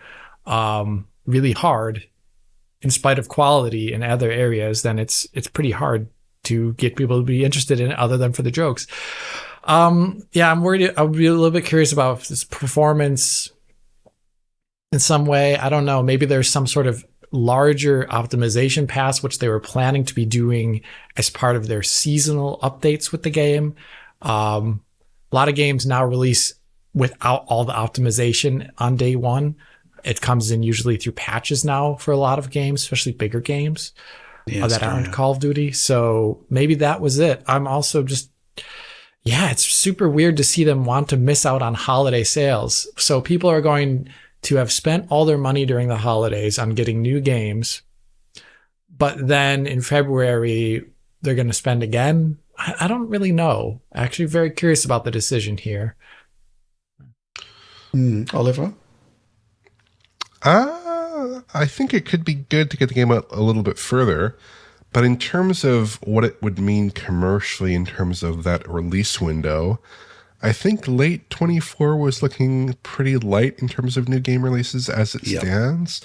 really hard, in spite of quality in other areas, then it's pretty hard to get people to be interested in it other than for the jokes. I'm worried. I'll be a little bit curious about this performance in some way. I don't know. Maybe there's some sort of larger optimization pass, which they were planning to be doing as part of their seasonal updates with the game. A lot of games now release without all the optimization on day one. It comes in usually through patches now for a lot of games, especially bigger games that aren't Call of Duty. So maybe that was it. I'm also just, it's super weird to see them want to miss out on holiday sales. So people are going to have spent all their money during the holidays on getting new games, but then in February, they're going to spend again. I don't really know. Actually, very curious about the decision here. Oliver? I think it could be good to get the game out a little bit further, but in terms of what it would mean commercially in terms of that release window, I think late 24 was looking pretty light in terms of new game releases as it stands.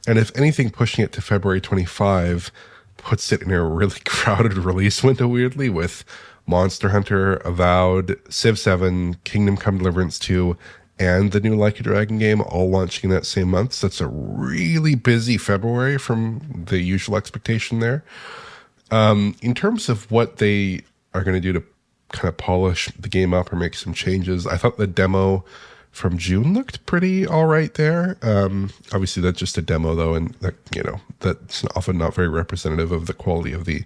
And if anything, pushing it to February 25 puts it in a really crowded release window, weirdly, with Monster Hunter, Avowed, Civ 7, Kingdom Come Deliverance 2, and the new Like a Dragon game all launching that same month. So that's a really busy February from the usual expectation there. In terms of what they are going to do to kind of polish the game up or make some changes, I thought the demo from June looked pretty all right there. Obviously, that's just a demo, though, and that, that's often not very representative of the quality of the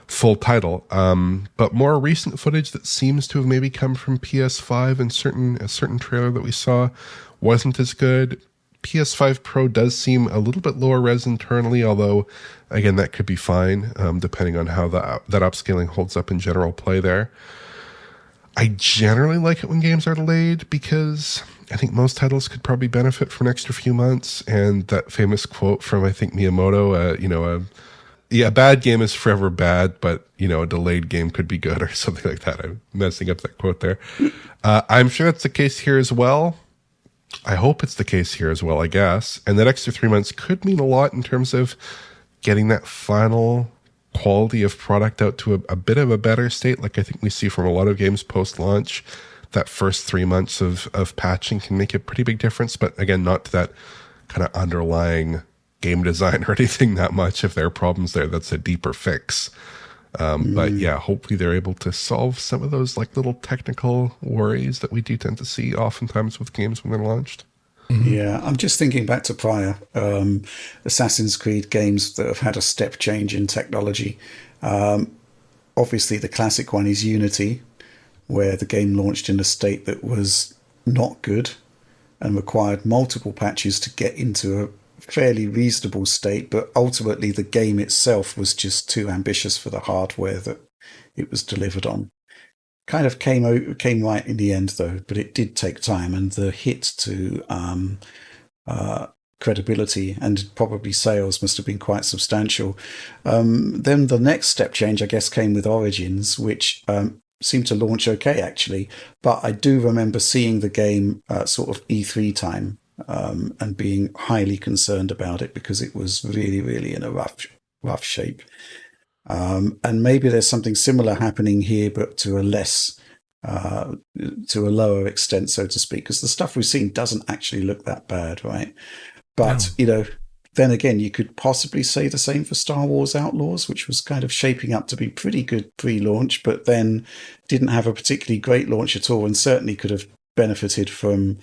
full title. But more recent footage that seems to have maybe come from PS5 and a certain trailer that we saw wasn't as good. PS5 Pro does seem a little bit lower res internally, although, again, that could be fine, depending on how that upscaling holds up in general play there. I generally like it when games are delayed because I think most titles could probably benefit from an extra few months. And that famous quote from, I think, Miyamoto, a bad game is forever bad, but, a delayed game could be good or something like that. I'm messing up that quote there. I'm sure that's the case here as well. I hope it's the case here as well, I guess. And that extra 3 months could mean a lot in terms of getting that final quality of product out to a bit of a better state, like I think we see from a lot of games post-launch. That first 3 months of patching can make a pretty big difference, but again, not to that kind of underlying game design or anything that much. If there are problems there, that's a deeper fix. But yeah, hopefully they're able to solve some of those like little technical worries that we do tend to see oftentimes with games when they're launched. Yeah, I'm just thinking back to prior Assassin's Creed games that have had a step change in technology. Obviously, the classic one is Unity, where the game launched in a state that was not good and required multiple patches to get into a fairly reasonable state, but ultimately the game itself was just too ambitious for the hardware that it was delivered on. Kind of came right in the end though, but it did take time, and the hit to credibility and probably sales must have been quite substantial. Then the next step change, I guess, came with Origins, which seemed to launch okay actually, but I do remember seeing the game sort of E3 time and being highly concerned about it because it was really, really in a rough shape. And maybe there's something similar happening here, but to a lower extent, so to speak, because the stuff we've seen doesn't actually look that bad, right? But, then again, you could possibly say the same for Star Wars Outlaws, which was kind of shaping up to be pretty good pre-launch, but then didn't have a particularly great launch at all, and certainly could have benefited from,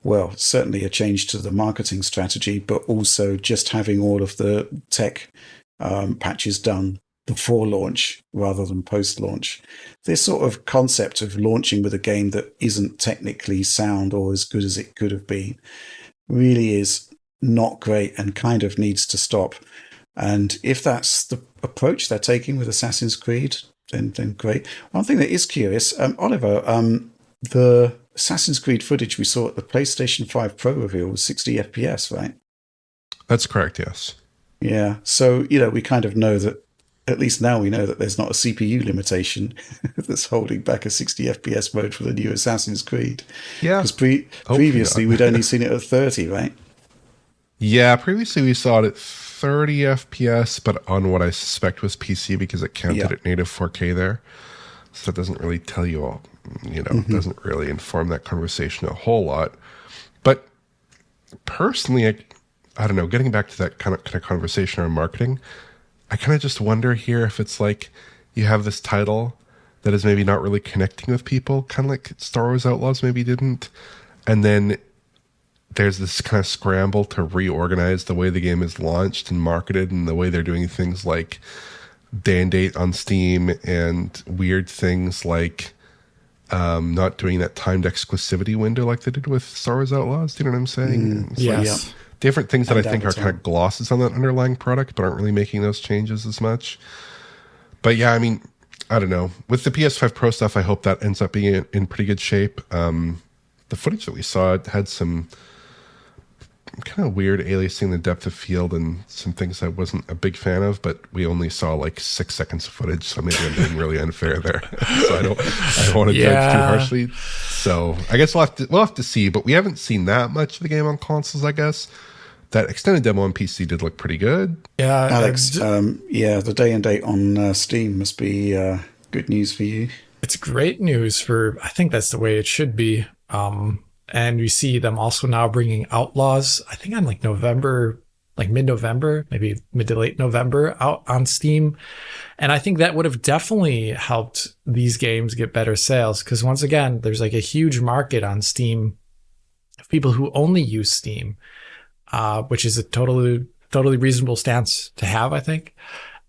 well, certainly a change to the marketing strategy, but also just having all of the tech patches done before launch rather than post-launch. This sort of concept of launching with a game that isn't technically sound or as good as it could have been really is not great and kind of needs to stop. And if that's the approach they're taking with Assassin's Creed, then great. One thing that is curious, Oliver, the Assassin's Creed footage we saw at the PlayStation 5 Pro reveal was 60 FPS, right? That's correct, yes. Yeah. So, we kind of know that, at least now we know that there's not a CPU limitation that's holding back a 60 FPS mode for the new Assassin's Creed. Yeah. Because previously we'd only seen it at 30, right? Yeah, previously we saw it at 30 FPS, but on what I suspect was PC because it counted at native 4K there. So it doesn't really tell you all, doesn't really inform that conversation a whole lot. But personally, I don't know, getting back to that kind of conversation on marketing, I kind of just wonder here if it's like you have this title that is maybe not really connecting with people, kind of like Star Wars Outlaws maybe didn't. And then there's this kind of scramble to reorganize the way the game is launched and marketed and the way they're doing things like day and date on Steam and weird things like not doing that timed exclusivity window like they did with Star Wars Outlaws. Do you know what I'm saying? Yes. Different things that I think are kind of glosses on that underlying product, but aren't really making those changes as much. But yeah, I mean, I don't know. With the PS5 Pro stuff, I hope that ends up being in pretty good shape. The footage that we saw had some kind of weird aliasing the depth of field and some things I wasn't a big fan of, but we only saw like 6 seconds of footage, so maybe I'm being really unfair there. So I don't want to judge too harshly. So I guess we'll have to see, but we haven't seen that much of the game on consoles, I guess. That extended demo on PC did look pretty good. Yeah, Alex, the day and date on Steam must be good news for you. It's great news I think that's the way it should be. And we see them also now bringing Outlaws, I think on like November, like mid-November, maybe mid to late November, out on Steam. And I think that would have definitely helped these games get better sales. Because once again, there's like a huge market on Steam of people who only use Steam, which is a totally reasonable stance to have, I think.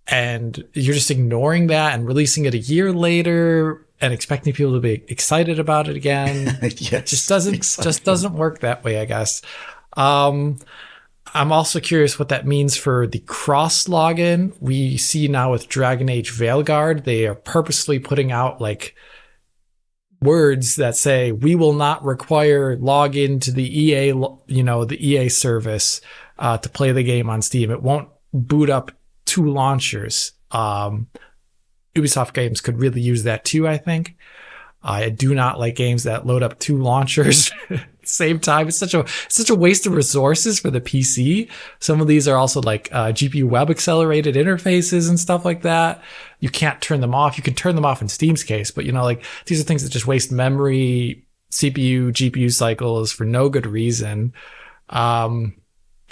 And you're just ignoring that and releasing it a year later and expecting people to be excited about it again. Yes, it just doesn't work that way, I guess. I'm also curious what that means for the cross login. We see now with Dragon Age Veilguard, they are purposely putting out like words that say, we will not require login to the EA, the EA service to play the game on Steam. It won't boot up 2 launchers. Ubisoft games could really use that too, I think. I do not like games that load up 2 launchers at the same time. It's such a waste of resources for the PC. Some of these are also like GPU web accelerated interfaces and stuff like that. You can't turn them off. You can turn them off in Steam's case, but these are things that just waste memory, CPU, GPU cycles for no good reason. And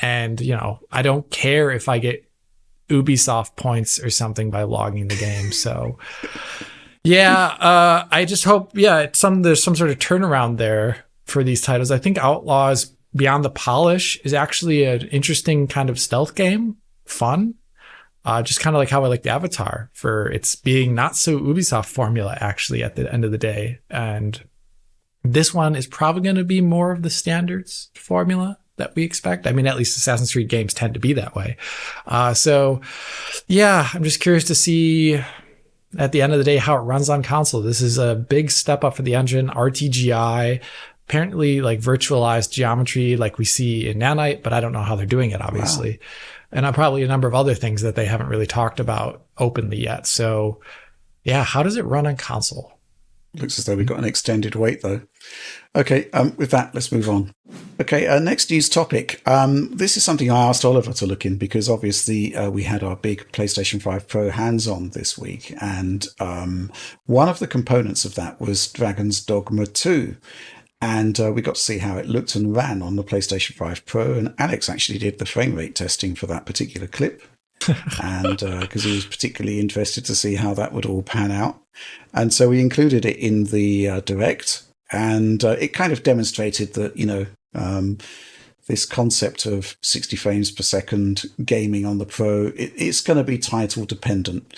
I don't care if I get Ubisoft points or something by logging the game. So I just hope there's some sort of turnaround there for these titles. I think Outlaws beyond the polish, is actually an interesting kind of stealth game. Fun. Just kind of like how I like the Avatar for its being not so Ubisoft formula, actually, at the end of the day. And this one is probably going to be more of the standards formula that we expect. I mean, at least Assassin's Creed games tend to be that way. So, yeah, I'm just curious to see at the end of the day how it runs on console. This is a big step up for the engine, RTGI, apparently like virtualized geometry like we see in Nanite, but I don't know how they're doing it, obviously. Wow. And probably a number of other things that they haven't really talked about openly yet. So, yeah, how does it run on console? Looks as though we've got an extended wait, though. Okay, with that, let's move on. Okay, next news topic. This is something I asked Oliver to look in because obviously we had our big PlayStation 5 Pro hands-on this week, and one of the components of that was Dragon's Dogma 2. And we got to see how it looked and ran on the PlayStation 5 Pro, and Alex actually did the frame rate testing for that particular clip. And because he was particularly interested to see how that would all pan out. And so we included it in the Direct, and it kind of demonstrated that, you know, this concept of 60 frames per second gaming on the Pro, it's going to be title dependent.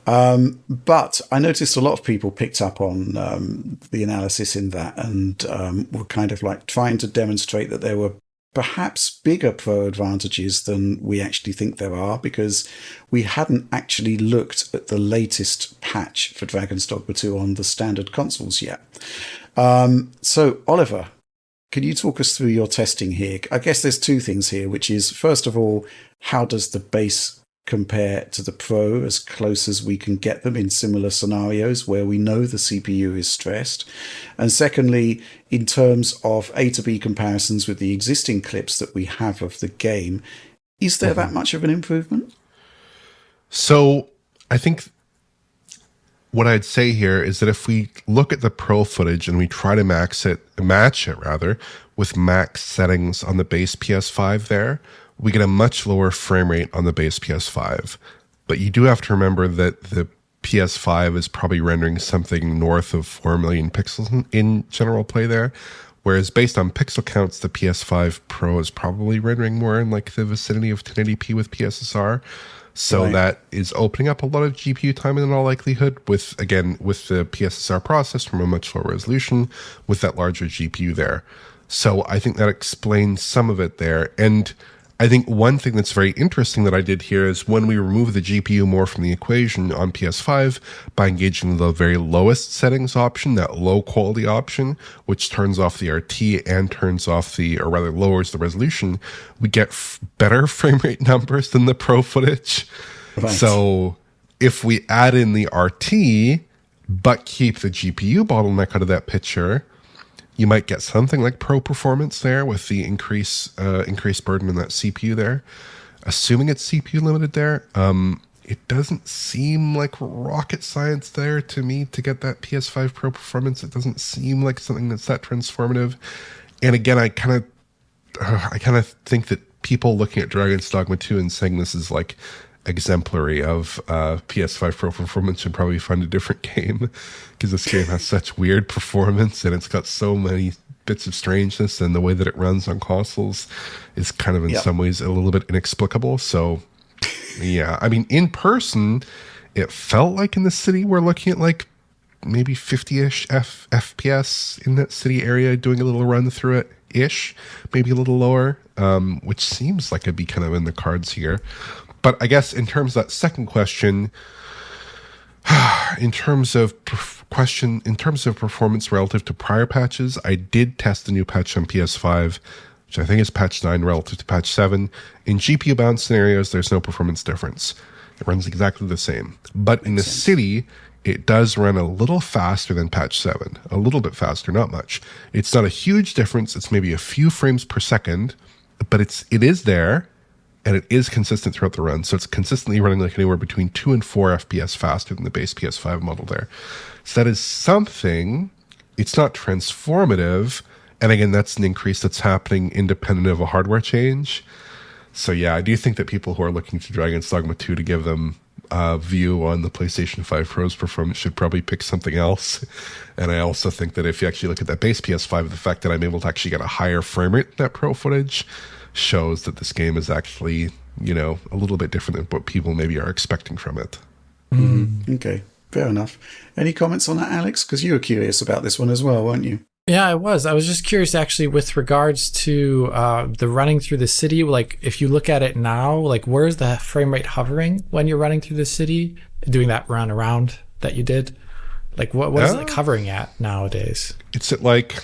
But I noticed a lot of people picked up on the analysis in that and were kind of like trying to demonstrate that there were perhaps bigger Pro advantages than we actually think there are, because we hadn't actually looked at the latest patch for Dragon's Dogma 2 on the standard consoles yet. So, Oliver, can you talk us through your testing here? I guess there's two things here, which is, first of all, how does the base compare to the Pro as close as we can get them in similar scenarios where we know the CPU is stressed? And secondly, in terms of A to B comparisons with the existing clips that we have of the game, is there that much of an improvement? So I think what I'd say here is that if we look at the Pro footage and we try to match it with max settings on the base PS5 there, we get a much lower frame rate on the base PS5. But you do have to remember that the PS5 is probably rendering something north of 4 million pixels in general play there, whereas based on pixel counts, the PS5 Pro is probably rendering more in like the vicinity of 1080p with PSSR. So right. That is opening up a lot of GPU time in all likelihood with the PSSR process from a much lower resolution with that larger GPU there. So I think that explains some of it there. And I think one thing that's very interesting that I did here is when we remove the GPU more from the equation on PS5 by engaging the very lowest settings option, that low quality option, which turns off the RT and turns off or rather lowers the resolution, we get better frame rate numbers than the Pro footage. Right. So if we add in the RT, but keep the GPU bottleneck out of that picture, you might get something like Pro performance there with the increased burden in that CPU there. Assuming it's CPU limited there, it doesn't seem like rocket science there to me to get that PS5 Pro performance. It doesn't seem like something that's that transformative. And again, I kind of think that people looking at Dragon's Dogma 2 and saying this is like exemplary of PS5 Pro performance should probably find a different game, because this game has such weird performance and it's got so many bits of strangeness, and the way that it runs on consoles is kind of in some ways a little bit inexplicable. So yeah, I mean, in person it felt like in the city we're looking at like maybe 50-ish FPS in that city area, doing a little run through it ish, maybe a little lower, which seems like it'd be kind of in the cards here. But I guess in terms of that second question, in terms of performance relative to prior patches, I did test the new patch on PS5, which I think is patch 9 relative to patch 7. In GPU bound scenarios, there's no performance difference. It runs exactly the same. But in the city, it does run a little faster than patch 7. A little bit faster, not much. It's not a huge difference. It's maybe a few frames per second, but it is there. And it is consistent throughout the run. So it's consistently running like anywhere between 2 and 4 FPS faster than the base PS5 model there. So that is something. It's not transformative. And again, that's an increase that's happening independent of a hardware change. So yeah, I do think that people who are looking to Dragon's Dogma 2 to give them view on the PlayStation 5 Pro's performance should probably pick something else. And I also think that if you actually look at that base PS5, the fact that I'm able to actually get a higher frame rate in that Pro footage shows that this game is actually, a little bit different than what people maybe are expecting from it. Okay, fair enough. Any comments on that, Alex? Because you were curious about this one as well, weren't you? Yeah, I was. I was just curious, actually, with regards to the running through the city. Like, if you look at it now, like, where's the frame rate hovering when you're running through the city, doing that run around that you did? Like, what is it hovering at nowadays? It's at like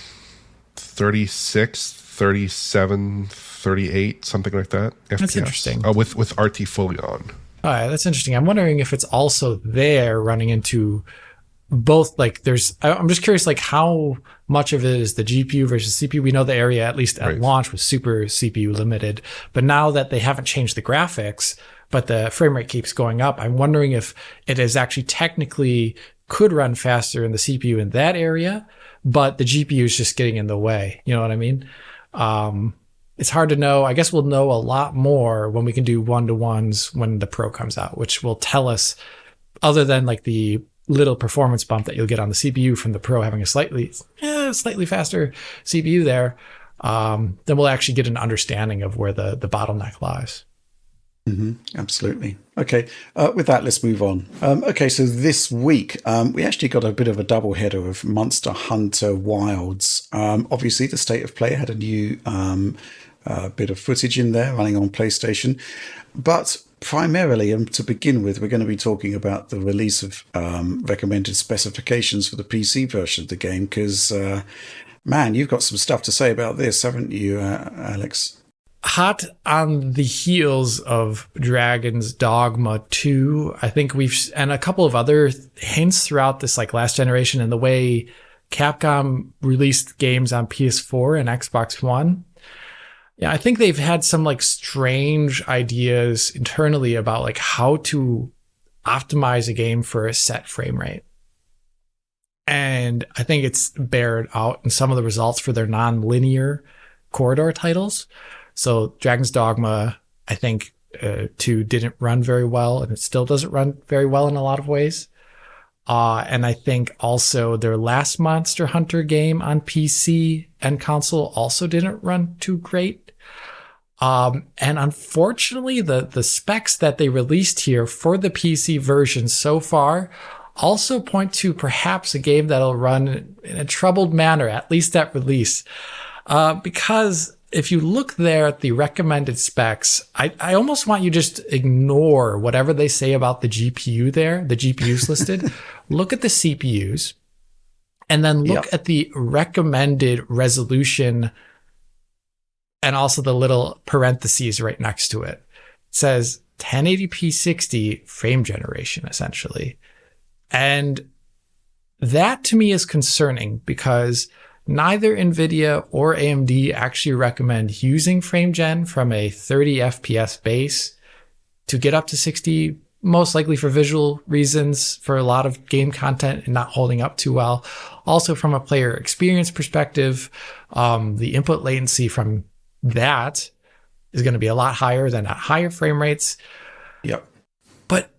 36, 37, 38, something like that. FPS. That's interesting. With RT fully on. All right, that's interesting. I'm wondering if it's also there running into both. Like, I'm just curious, like, how much of it is the GPU versus CPU? We know the area, at least at launch, was super CPU limited. But now that they haven't changed the graphics, but the frame rate keeps going up, I'm wondering if it is actually technically could run faster in the CPU in that area, but the GPU is just getting in the way. You know what I mean? It's hard to know. I guess we'll know a lot more when we can do one-to-ones when the Pro comes out, which will tell us, other than like the little performance bump that you'll get on the CPU from the Pro having a slightly faster CPU there, then we'll actually get an understanding of where the bottleneck lies. Absolutely. Okay, with that, let's move on. Okay, so this week, we actually got a bit of a double header of Monster Hunter Wilds. Obviously, the State of Play had a new bit of footage in there running on PlayStation. But primarily, to begin with, we're going to be talking about the release of recommended specifications for the PC version of the game, because, man, you've got some stuff to say about this, haven't you, Alex? Hot on the heels of Dragon's Dogma 2, I think and a couple of other hints throughout this like last generation and the way Capcom released games on PS4 and Xbox One. Yeah, I think they've had some like strange ideas internally about like how to optimize a game for a set frame rate. And I think it's bared out in some of the results for their non-linear corridor titles. So Dragon's Dogma, I think 2 didn't run very well, and it still doesn't run very well in a lot of ways. And I think also their last Monster Hunter game on PC and console also didn't run too great. And unfortunately, the specs that they released here for the PC version so far also point to perhaps a game that'll run in a troubled manner, at least at release. Because if you look there at the recommended specs, I almost want you just ignore whatever they say about the GPU there, the GPUs listed. Look at the CPUs, and then look at the recommended resolution and also the little parentheses right next to it. It says 1080p 60 frame generation, essentially. And that to me is concerning because neither NVIDIA or AMD actually recommend using frame gen from a 30 FPS base to get up to 60, most likely for visual reasons, for a lot of game content and not holding up too well. Also from a player experience perspective, the input latency from that is going to be a lot higher than at higher frame rates. Yep. But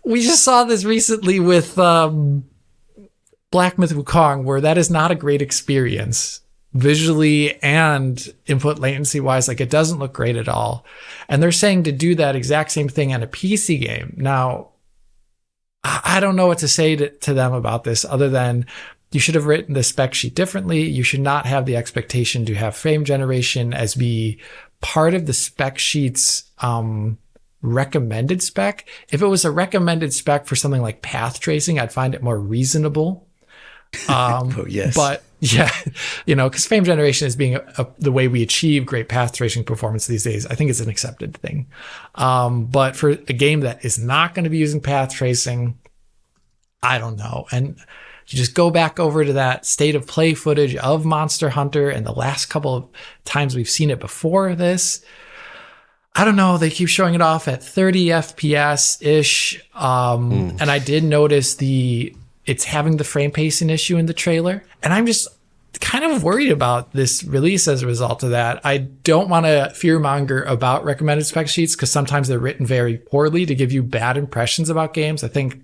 we just saw this recently with Black Myth Wukong, where that is not a great experience visually and input latency wise. Like, it doesn't look great at all. And they're saying to do that exact same thing on a PC game. Now, I don't know what to say to them about this other than you should have written the spec sheet differently. You should not have the expectation to have frame generation as be part of the spec sheet's recommended spec. If it was a recommended spec for something like path tracing, I'd find it more reasonable. Yes. But yeah, because frame generation is being the way we achieve great path tracing performance these days. I think it's an accepted thing. But for a game that is not going to be using path tracing, I don't know. And you just go back over to that state of play footage of Monster Hunter and the last couple of times we've seen it before this. I don't know. They keep showing it off at 30 FPS ish. And I did notice it's having the frame pacing issue in the trailer. And I'm just kind of worried about this release as a result of that. I don't want to fearmonger about recommended spec sheets because sometimes they're written very poorly to give you bad impressions about games. I think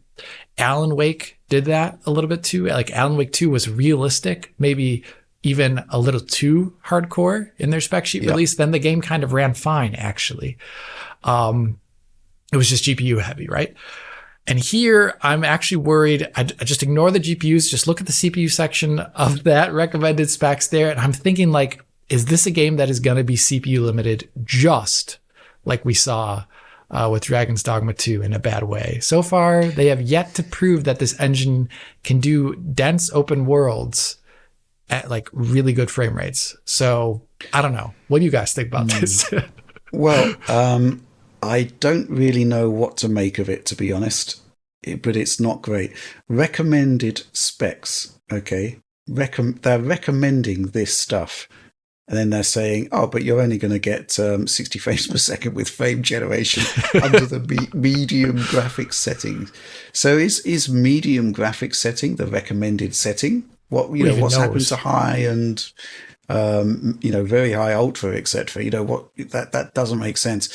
Alan Wake did that a little bit too. Like Alan Wake 2 was realistic, maybe even a little too hardcore in their spec sheet release. Then the game kind of ran fine, actually. It was just GPU heavy, right? And here, I'm actually worried. I just ignore the GPUs, just look at the CPU section of that recommended specs there. And I'm thinking, like, is this a game that is going to be CPU limited just like we saw with Dragon's Dogma 2 in a bad way? So far, they have yet to prove that this engine can do dense open worlds at like really good frame rates. So I don't know. What do you guys think about this? Well, I don't really know what to make of it, to be honest, but it's not great. Recommended specs, okay? They're recommending this stuff, and then they're saying, oh, but you're only going to get 60 frames per second with frame generation under the medium graphics setting. So is medium graphics setting the recommended setting? What's happened to high and very high ultra, etc. That doesn't make sense.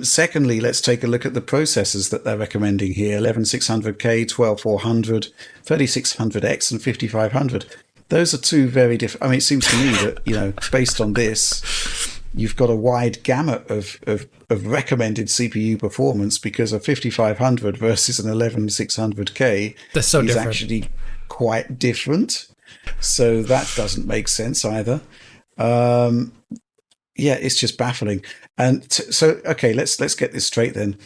Secondly, let's take a look at the processors that they're recommending here: 11600K, 12400, 3600X, and 5500. Those are two very different. I mean, it seems to me that based on this, you've got a wide gamut of recommended CPU performance, because a 5500 versus an 11600K that's so is different. Actually quite different. So that doesn't make sense either. It's just baffling. And okay, let's get this straight then.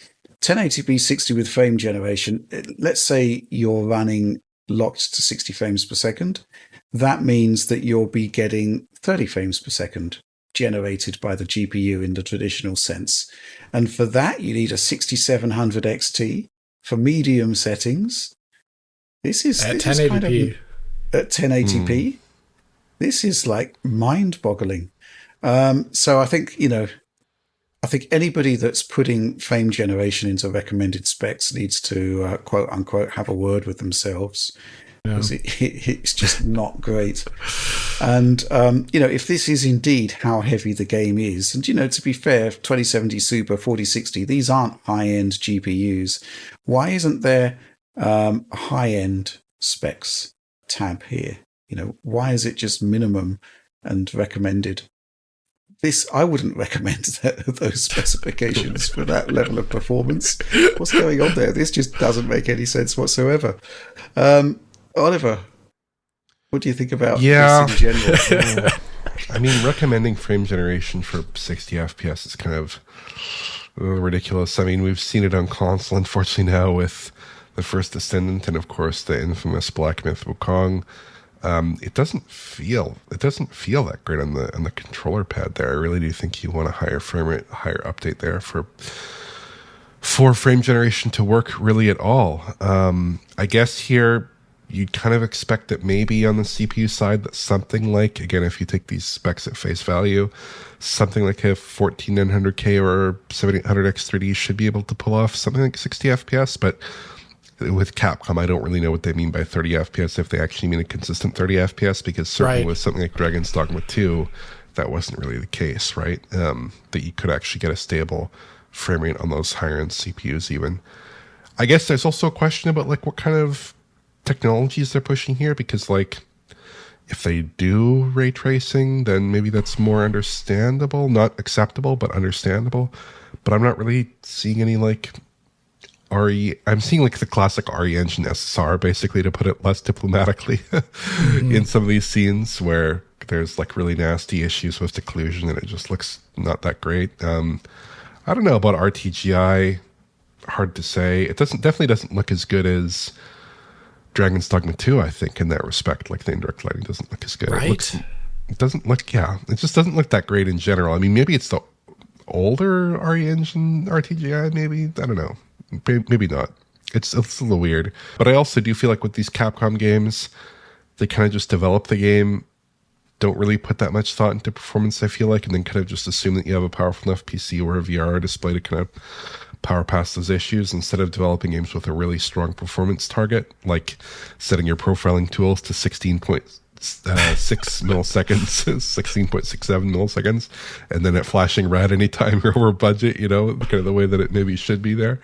1080p 60 with frame generation. Let's say you're running locked to 60 frames per second. That means that you'll be getting 30 frames per second generated by the GPU in the traditional sense. And for that, you need a 6700 XT for medium settings. This is at 1080p. At 1080p. This is like mind-boggling. So I think anybody that's putting frame generation into recommended specs needs to quote unquote have a word with themselves, because it's just not great. And if this is indeed how heavy the game is, and to be fair, 2070 Super, 4060, these aren't high-end GPUs. Why isn't there a high-end specs tab here? Why is it just minimum and recommended? I wouldn't recommend those specifications for that level of performance. What's going on there? This just doesn't make any sense whatsoever. Oliver, what do you think about this in general? I mean, recommending frame generation for 60 FPS is kind of ridiculous. I mean, we've seen it on console, unfortunately, now with the first Descendant and, of course, the infamous Black Myth Wukong. It doesn't feel that great on the controller pad there. I really do think you want a higher frame rate, higher update there for frame generation to work really at all. I guess here you'd kind of expect that maybe on the CPU side that something like, again, if you take these specs at face value, something like a 14900K or 7800X3D should be able to pull off something like 60 FPS, but with Capcom, I don't really know what they mean by 30 FPS, if they actually mean a consistent 30 FPS, because certainly with something like Dragon's Dogma 2, that wasn't really the case, right? That you could actually get a stable frame rate on those higher-end CPUs even. I guess there's also a question about like what kind of technologies they're pushing here, because like if they do ray tracing, then maybe that's more understandable, not acceptable, but understandable. But I'm not really seeing any like I'm seeing like the classic RE engine SSR, basically, to put it less diplomatically, in some of these scenes where there's like really nasty issues with occlusion and it just looks not that great. I don't know about RTGI. Hard to say. It definitely doesn't look as good as Dragon's Dogma 2, I think, in that respect. Like the indirect lighting doesn't look as good. Right. It doesn't look, it just doesn't look that great in general. I mean, maybe it's the older RE engine RTGI, maybe. I don't know. Maybe not. It's a little weird. But I also do feel like with these Capcom games, they kind of just develop the game, don't really put that much thought into performance, I feel like, and then kind of just assume that you have a powerful enough PC or a VR display to kind of power past those issues, instead of developing games with a really strong performance target, like setting your profiling tools to 16 6 milliseconds, 16.67 milliseconds, and then it flashing red anytime you're over budget, kind of the way that it maybe should be there.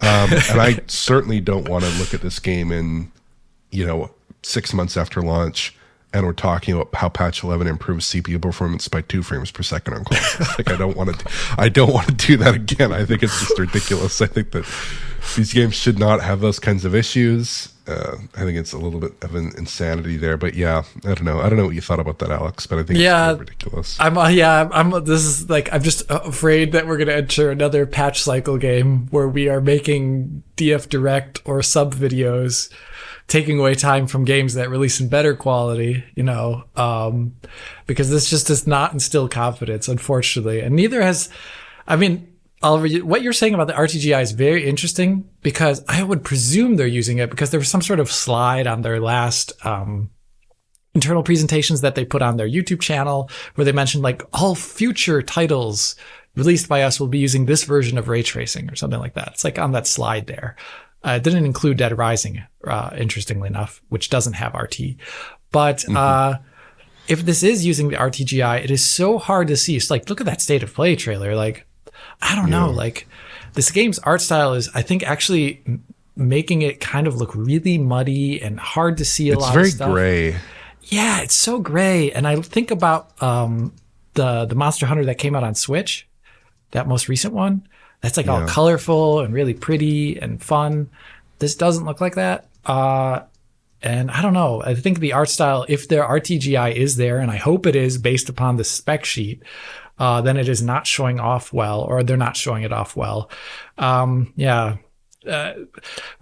And I certainly don't want to look at this game in, 6 months after launch, and we're talking about how patch 11 improves CPU performance by 2 frames per second on consoles. Like, I don't want to do that again. I think it's just ridiculous. I think that these games should not have those kinds of issues. I think it's a little bit of an insanity there, but yeah, I don't know. I don't know what you thought about that, Alex, but I think it's really ridiculous. I'm just afraid that we're going to enter another patch cycle game where we are making DF Direct or sub videos, taking away time from games that release in better quality, because this just does not instill confidence, unfortunately. And neither has, Oliver, what you're saying about the RTGI is very interesting, because I would presume they're using it because there was some sort of slide on their last internal presentations that they put on their YouTube channel where they mentioned like all future titles released by us will be using this version of ray tracing or something like that. It's like on that slide there. It didn't include Dead Rising, interestingly enough, which doesn't have RT. But if this is using the RTGI, it is so hard to see. It's like, look at that State of Play trailer. Like, I don't know. Like, this game's art style is, I think, actually making it kind of look really muddy and hard to see a lot of stuff. It's very gray. Yeah, it's so gray. And I think about the Monster Hunter that came out on Switch, that most recent one. That's like all colorful and really pretty and fun. This doesn't look like that. And I don't know. I think the art style, if their RTGI is there, and I hope it is based upon the spec sheet, then it is not showing off well, or they're not showing it off well. We'll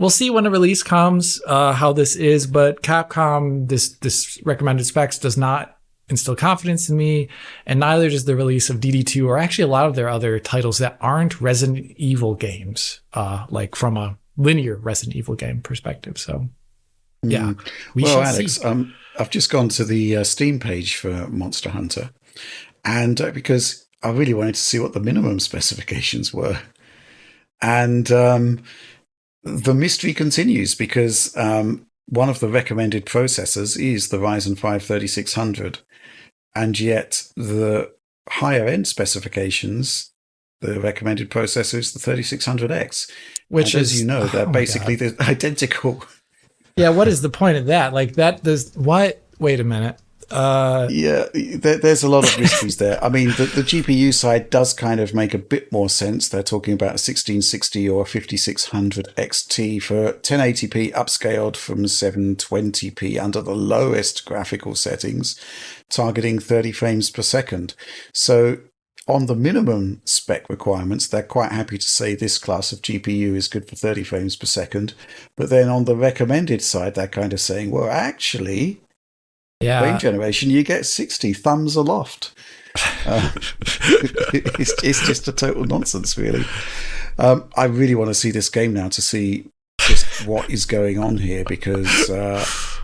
see when the release comes, how this is, but Capcom, this recommended specs does not instill confidence in me, and neither does the release of DD2, or actually a lot of their other titles that aren't Resident Evil games, like from a linear Resident Evil game perspective. So, yeah. Well, Alex, I've just gone to the Steam page for Monster Hunter, and because I really wanted to see what the minimum specifications were. And the mystery continues, because one of the recommended processors is the Ryzen 5 3600. And yet the higher end specifications, the recommended processor is the 3600X. Which is, as you know, they're basically identical. Yeah, what is the point of that? Like, that does what? Wait a minute. There's a lot of mysteries there. I mean, the GPU side does kind of make a bit more sense. They're talking about a 1660 or a 5600 XT for 1080p upscaled from 720p under the lowest graphical settings, targeting 30 frames per second. So on the minimum spec requirements, they're quite happy to say this class of GPU is good for 30 frames per second. But then on the recommended side, they're kind of saying, well, actually, frame generation, you get 60 thumbs aloft. It's just a total nonsense, really. I really want to see this game now to see just what is going on here, because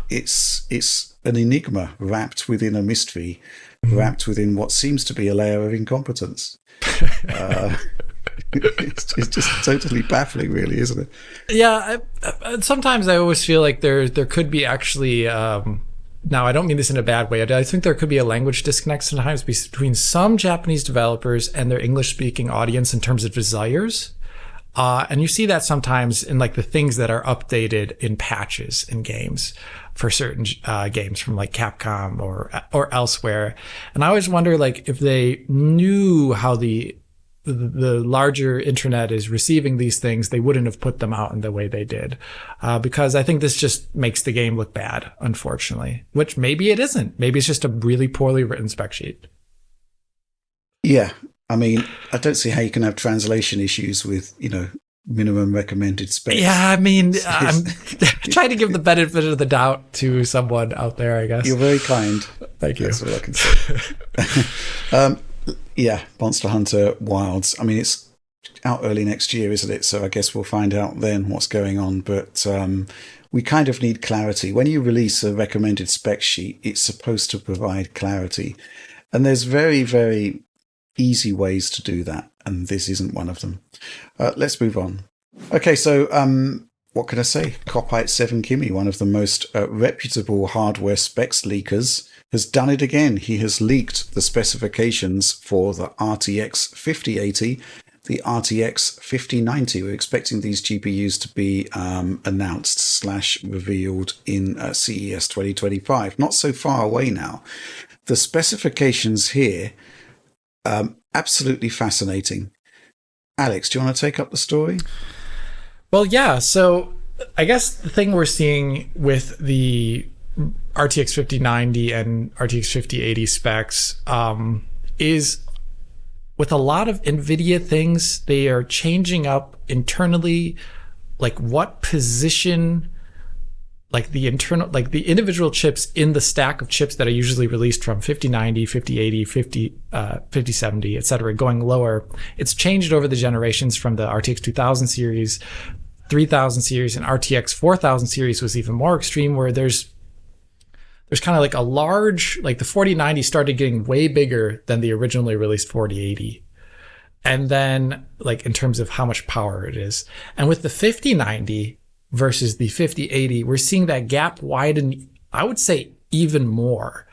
it's an enigma wrapped within a mystery, wrapped within what seems to be a layer of incompetence. It's just totally baffling, really, isn't it? Yeah, sometimes I always feel like there could be actually. Now, I don't mean this in a bad way. I think there could be a language disconnect sometimes between some Japanese developers and their English-speaking audience in terms of desires. And you see that sometimes in like the things that are updated in patches in games for certain games from like Capcom or elsewhere. And I always wonder, like, if they knew how the larger internet is receiving these things, they wouldn't have put them out in the way they did. Because I think this just makes the game look bad, unfortunately, which maybe it isn't. Maybe it's just a really poorly written spec sheet. Yeah. I mean, I don't see how you can have translation issues with, minimum recommended specs. Yeah, I mean, I'm trying to give the benefit of the doubt to someone out there, I guess. You're very kind. Thank you. That's all I can say. Yeah, Monster Hunter Wilds. I mean, it's out early next year, isn't it? So I guess we'll find out then what's going on. But we kind of need clarity. When you release a recommended spec sheet, it's supposed to provide clarity. And there's very, very easy ways to do that. And this isn't one of them. Let's move on. Okay, so what can I say? Copite 7 Kimmy, one of the most reputable hardware specs leakers, has done it again. He has leaked the specifications for the RTX 5080, the RTX 5090. We're expecting these GPUs to be announced / revealed in CES 2025. Not so far away now. The specifications here, absolutely fascinating. Alex, do you want to take up the story? Well, yeah. So I guess the thing we're seeing with the RTX 5090 and RTX 5080 specs is with a lot of NVIDIA things, they are changing up internally, like what position, like the internal, like the individual chips in the stack of chips that are usually released from 5090, 5080, 5070, et cetera, going lower. It's changed over the generations from the RTX 2000 series, 3000 series, and RTX 4000 series was even more extreme, where there's kind of like a large, like the 4090 started getting way bigger than the originally released 4080. And then like in terms of how much power it is. And with the 5090 versus the 5080, we're seeing that gap widen, I would say, even more.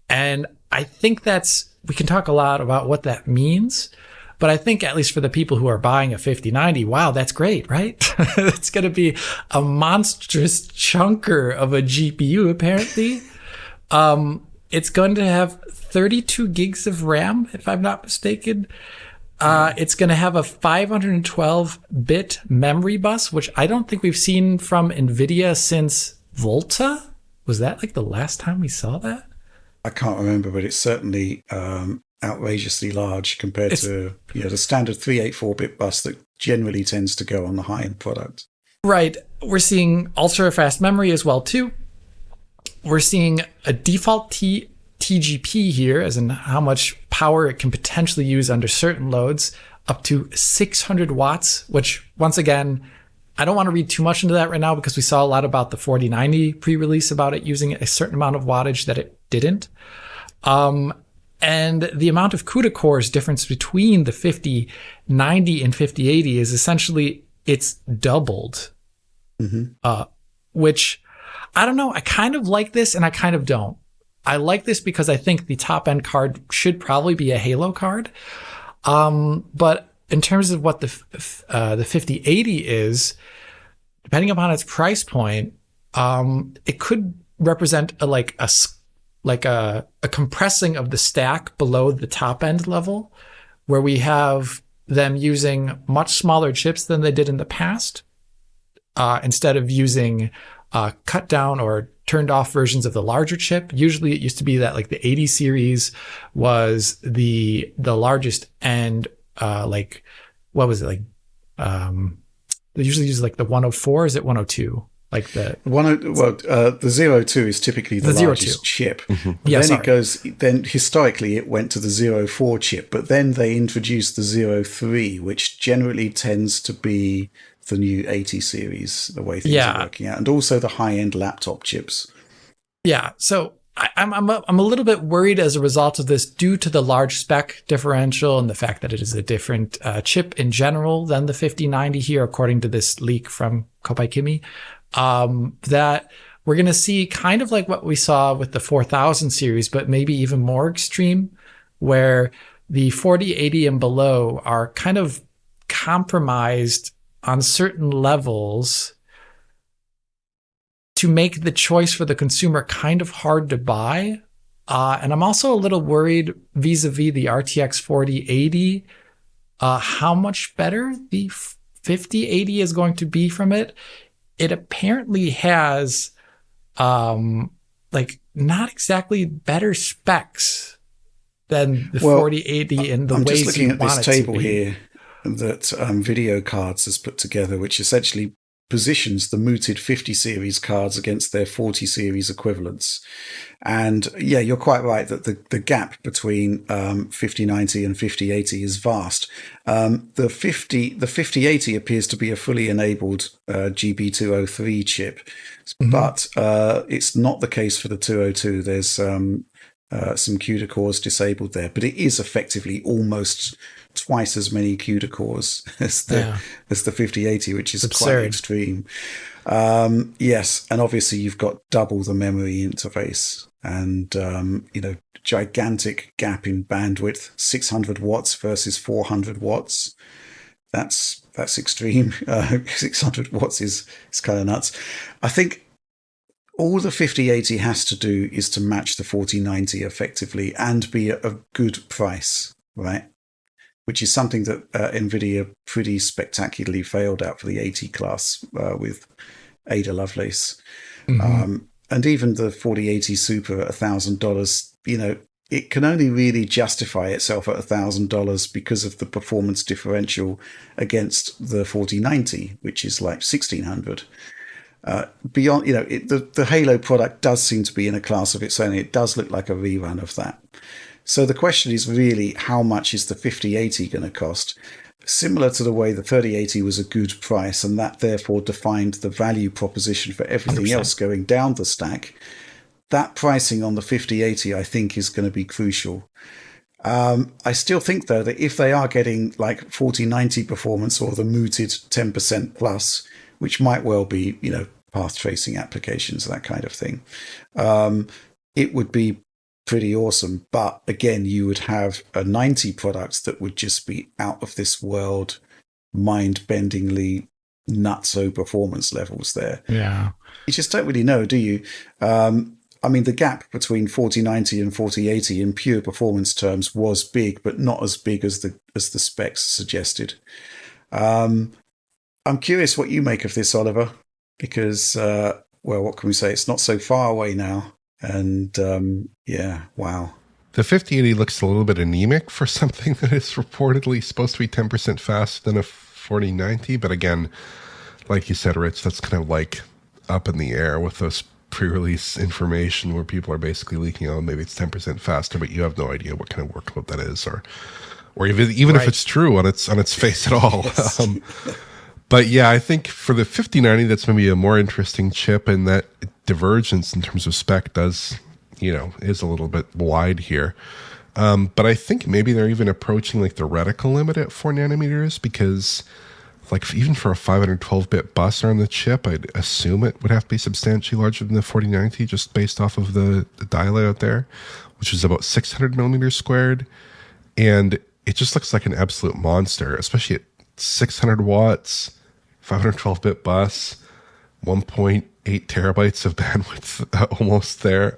And I think we can talk a lot about what that means. But I think at least for the people who are buying a 5090, wow, that's great, right? It's going to be a monstrous chunker of a GPU, apparently. It's going to have 32 gigs of RAM, if I'm not mistaken. It's going to have a 512-bit memory bus, which I don't think we've seen from NVIDIA since Volta. Was that like the last time we saw that? I can't remember, but it's certainly outrageously large compared to the standard 384-bit bus that generally tends to go on the high-end product. Right. We're seeing ultra-fast memory as well, too. We're seeing a default TGP here, as in how much power it can potentially use under certain loads, up to 600 watts, which, once again, I don't want to read too much into that right now because we saw a lot about the 4090 pre-release about it using a certain amount of wattage that it didn't. And the amount of CUDA cores difference between the 5090 and 5080 is essentially, it's doubled, which I don't know. I kind of like this and I kind of don't. I like this because I think the top end card should probably be a Halo card. But in terms of what the 5080 is, depending upon its price point, it could represent a compressing of the stack below the top end level, where we have them using much smaller chips than they did in the past, instead of using cut down or turned off versions of the larger chip. Usually it used to be that like the 80 series was the largest, and what was it like? They usually use like the 104. Is it 102? Like the the 02 is typically the largest chip. Yeah, then historically it went to the 04 chip, but then they introduced the 03, which generally tends to be the new 80 series, the way things are working out, and also the high-end laptop chips. Yeah, so I'm a little bit worried as a result of this, due to the large spec differential and the fact that it is a different chip in general than the 5090 here, according to this leak from Kopai Kimi, that we're going to see kind of like what we saw with the 4000 series, but maybe even more extreme, where the 4080 and below are kind of compromised on certain levels to make the choice for the consumer kind of hard to buy. And I'm also a little worried vis-a-vis the RTX 4080, how much better the 5080 is going to be from it. It apparently has not exactly better specs than the 4080 in the I'm ways just looking you at want this it table to be. here that Video Cards has put together, which essentially positions the mooted 50 series cards against their 40 series equivalents. And yeah, you're quite right that the gap between 5090 and 5080 is vast. The 5080 appears to be a fully enabled GB203 chip, but it's not the case for the 202. There's some CUDA cores disabled there, but it is effectively almost twice as many CUDA cores as the 5080, which is quite extreme. Yes, and obviously you've got double the memory interface, and gigantic gap in bandwidth, 600 watts versus 400 watts. That's extreme. 600 watts is kind of nuts. I think all the 5080 has to do is to match the 4090 effectively and be a good price, right? Which is something that NVIDIA pretty spectacularly failed at for the 80 class with Ada Lovelace. Mm-hmm. And even the 4080 Super at $1,000, it can only really justify itself at $1,000 because of the performance differential against the 4090, which is like $1,600. Beyond, the Halo product does seem to be in a class of its own. It does look like a rerun of that. So the question is really, how much is the 5080 going to cost? Similar to the way the 3080 was a good price, and that therefore defined the value proposition for everything 100%. Else going down the stack. That pricing on the 5080, I think, is going to be crucial. I still think, though, that if they are getting like 4090 performance or the mooted 10% plus, which might well be, path tracing applications, that kind of thing, it would be pretty awesome. But again, you would have a 90 product that would just be out of this world, mind-bendingly nutso performance levels there. Yeah. You just don't really know, do you? The gap between 4090 and 4080 in pure performance terms was big, but not as big as the specs suggested. I'm curious what you make of this, Oliver, because, what can we say? It's not so far away now. And, wow. The 5080 looks a little bit anemic for something that is reportedly supposed to be 10% faster than a 4090. But again, like you said, Rich, that's kind of like up in the air with those pre-release information where people are basically leaking, oh, maybe it's 10% faster, but you have no idea what kind of workload that is, or even right. If it's true on its face at all. Yes. But yeah, I think for the 5090, that's maybe a more interesting chip, and that divergence in terms of spec is a little bit wide here. But I think maybe they're even approaching like the reticle limit at 4 nanometers, because like even for a 512-bit bus on the chip, I'd assume it would have to be substantially larger than the 4090, just based off of the die layout there, which is about 600 millimeters squared. And it just looks like an absolute monster, especially at 600 watts, 512-bit bus, 1.8 terabytes of bandwidth almost there.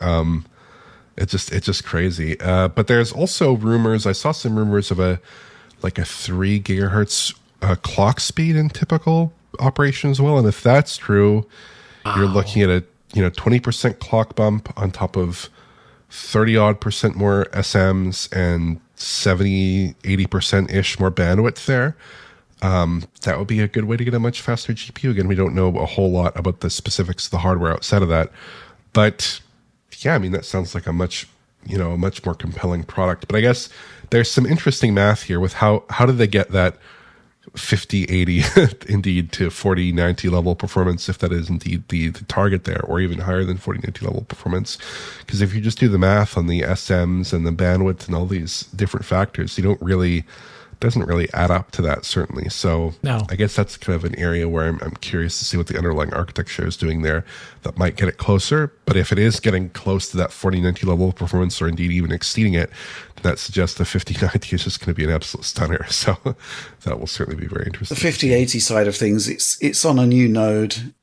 It's just crazy. But there's also rumors. I saw some rumors of a 3 gigahertz clock speed in typical operation as well. And if that's true, you're looking at a 20% clock bump on top of 30% more SMs and 70-80% ish more bandwidth there. That would be a good way to get a much faster GPU. Again, we don't know a whole lot about the specifics of the hardware outside of that, but yeah, that sounds like a much more compelling product. But I guess there's some interesting math here with how did they get that 5080 indeed to 4090 level performance, if that is indeed the target there, or even higher than 4090 level performance. Because if you just do the math on the SMs and the bandwidth and all these different factors, doesn't really add up to that, certainly. So no. I guess that's kind of an area where I'm curious to see what the underlying architecture is doing there that might get it closer. But if it is getting close to that 4090 level of performance, or indeed even exceeding it, that suggests the 5090 is just going to be an absolute stunner. So that will certainly be very interesting. The 5080 side of things, it's on a new node.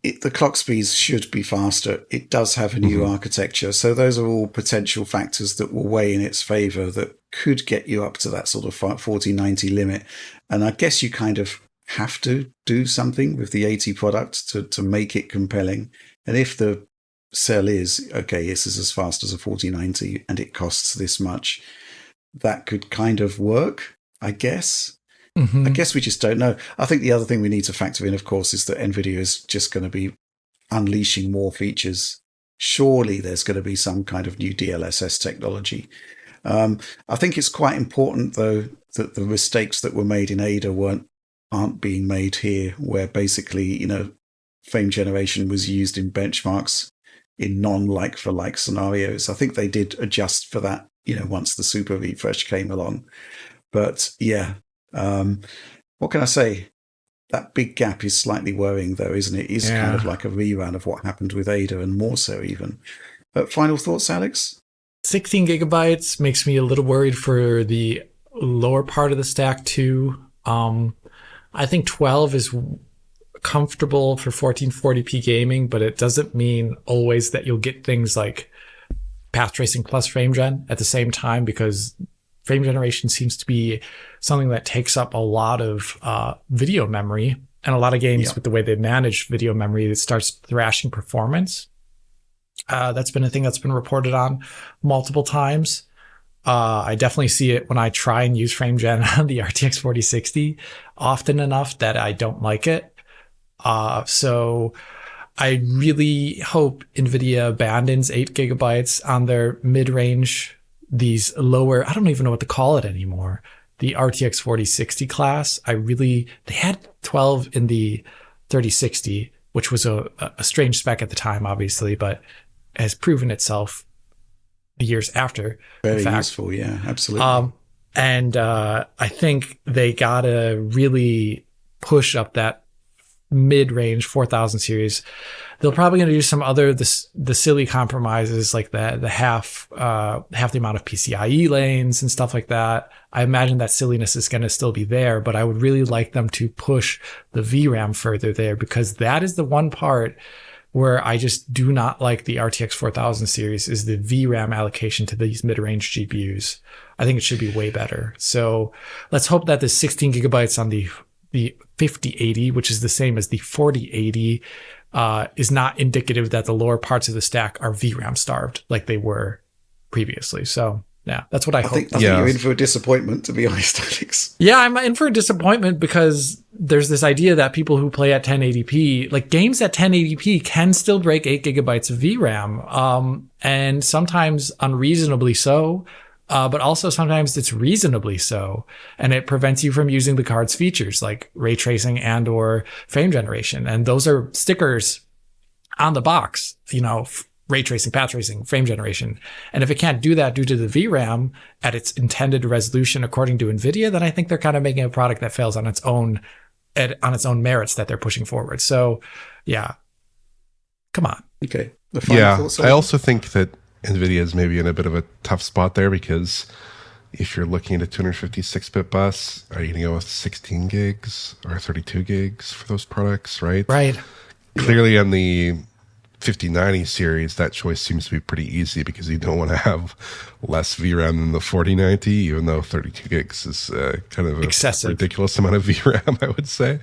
The clock speeds should be faster. It does have a new architecture. So those are all potential factors that will weigh in its favor that could get you up to that sort of 4090 limit. And I guess you kind of have to do something with the 80 product to make it compelling. And if the sell is, okay, this is as fast as a 4090 and it costs this much, that could kind of work, I guess. I guess we just don't know. I think the other thing we need to factor in, of course, is that NVIDIA is just going to be unleashing more features. Surely there's going to be some kind of new DLSS technology. I think it's quite important, though, that the mistakes that were made in Ada aren't being made here, where basically, frame generation was used in benchmarks in non-like-for-like scenarios. I think they did adjust for that, once the super refresh came along. But yeah, what can I say? That big gap is slightly worrying, though, isn't it? It's kind of like a rerun of what happened with Ada, and more so even. But final thoughts, Alex? 16 gigabytes makes me a little worried for the lower part of the stack too. I think 12 is comfortable for 1440p gaming, but it doesn't mean always that you'll get things like path tracing plus frame gen at the same time, because frame generation seems to be something that takes up a lot of video memory, and a lot of games with the way they manage video memory, it starts thrashing performance. That's been a thing that's been reported on multiple times. I definitely see it when I try and use frame gen on the RTX 4060 often enough that I don't like it. So I really hope NVIDIA abandons 8 gigabytes on their mid-range, these lower, I don't even know what to call it anymore, the RTX 4060 class. They had 12 in the 3060, which was a strange spec at the time, obviously, but has proven itself years after. Very useful, yeah, absolutely. And I think they gotta really push up that mid-range 4000 series. They're probably going to do some other the silly compromises, like the half the amount of PCIe lanes and stuff like that. I imagine that silliness is going to still be there, but I would really like them to push the VRAM further there, because that is the one part where I just do not like the RTX 4000 series, is the VRAM allocation to these mid-range GPUs. I think it should be way better. So let's hope that the 16 gigabytes on the 5080, which is the same as the 4080, is not indicative that the lower parts of the stack are VRAM starved like they were previously. So yeah, that's what I hope. I think you're in for a disappointment, to be honest, Alex. Yeah, I'm in for a disappointment because there's this idea that people who play at 1080p, like games at 1080p, can still break 8 gigabytes of VRAM, and sometimes unreasonably so. But also sometimes it's reasonably so, and it prevents you from using the card's features like ray tracing and or frame generation. And those are stickers on the box, ray tracing, path tracing, frame generation. And if it can't do that due to the VRAM at its intended resolution according to NVIDIA, then I think they're kind of making a product that fails on its own merits that they're pushing forward. So yeah, come on. Okay. I also think that NVIDIA is maybe in a bit of a tough spot there, because if you're looking at a 256-bit bus, are you going to go with 16 gigs or 32 gigs for those products, right? Right. Clearly on the 5090 series, that choice seems to be pretty easy, because you don't want to have less VRAM than the 4090, even though 32 gigs is kind of a ridiculous amount of VRAM, I would say.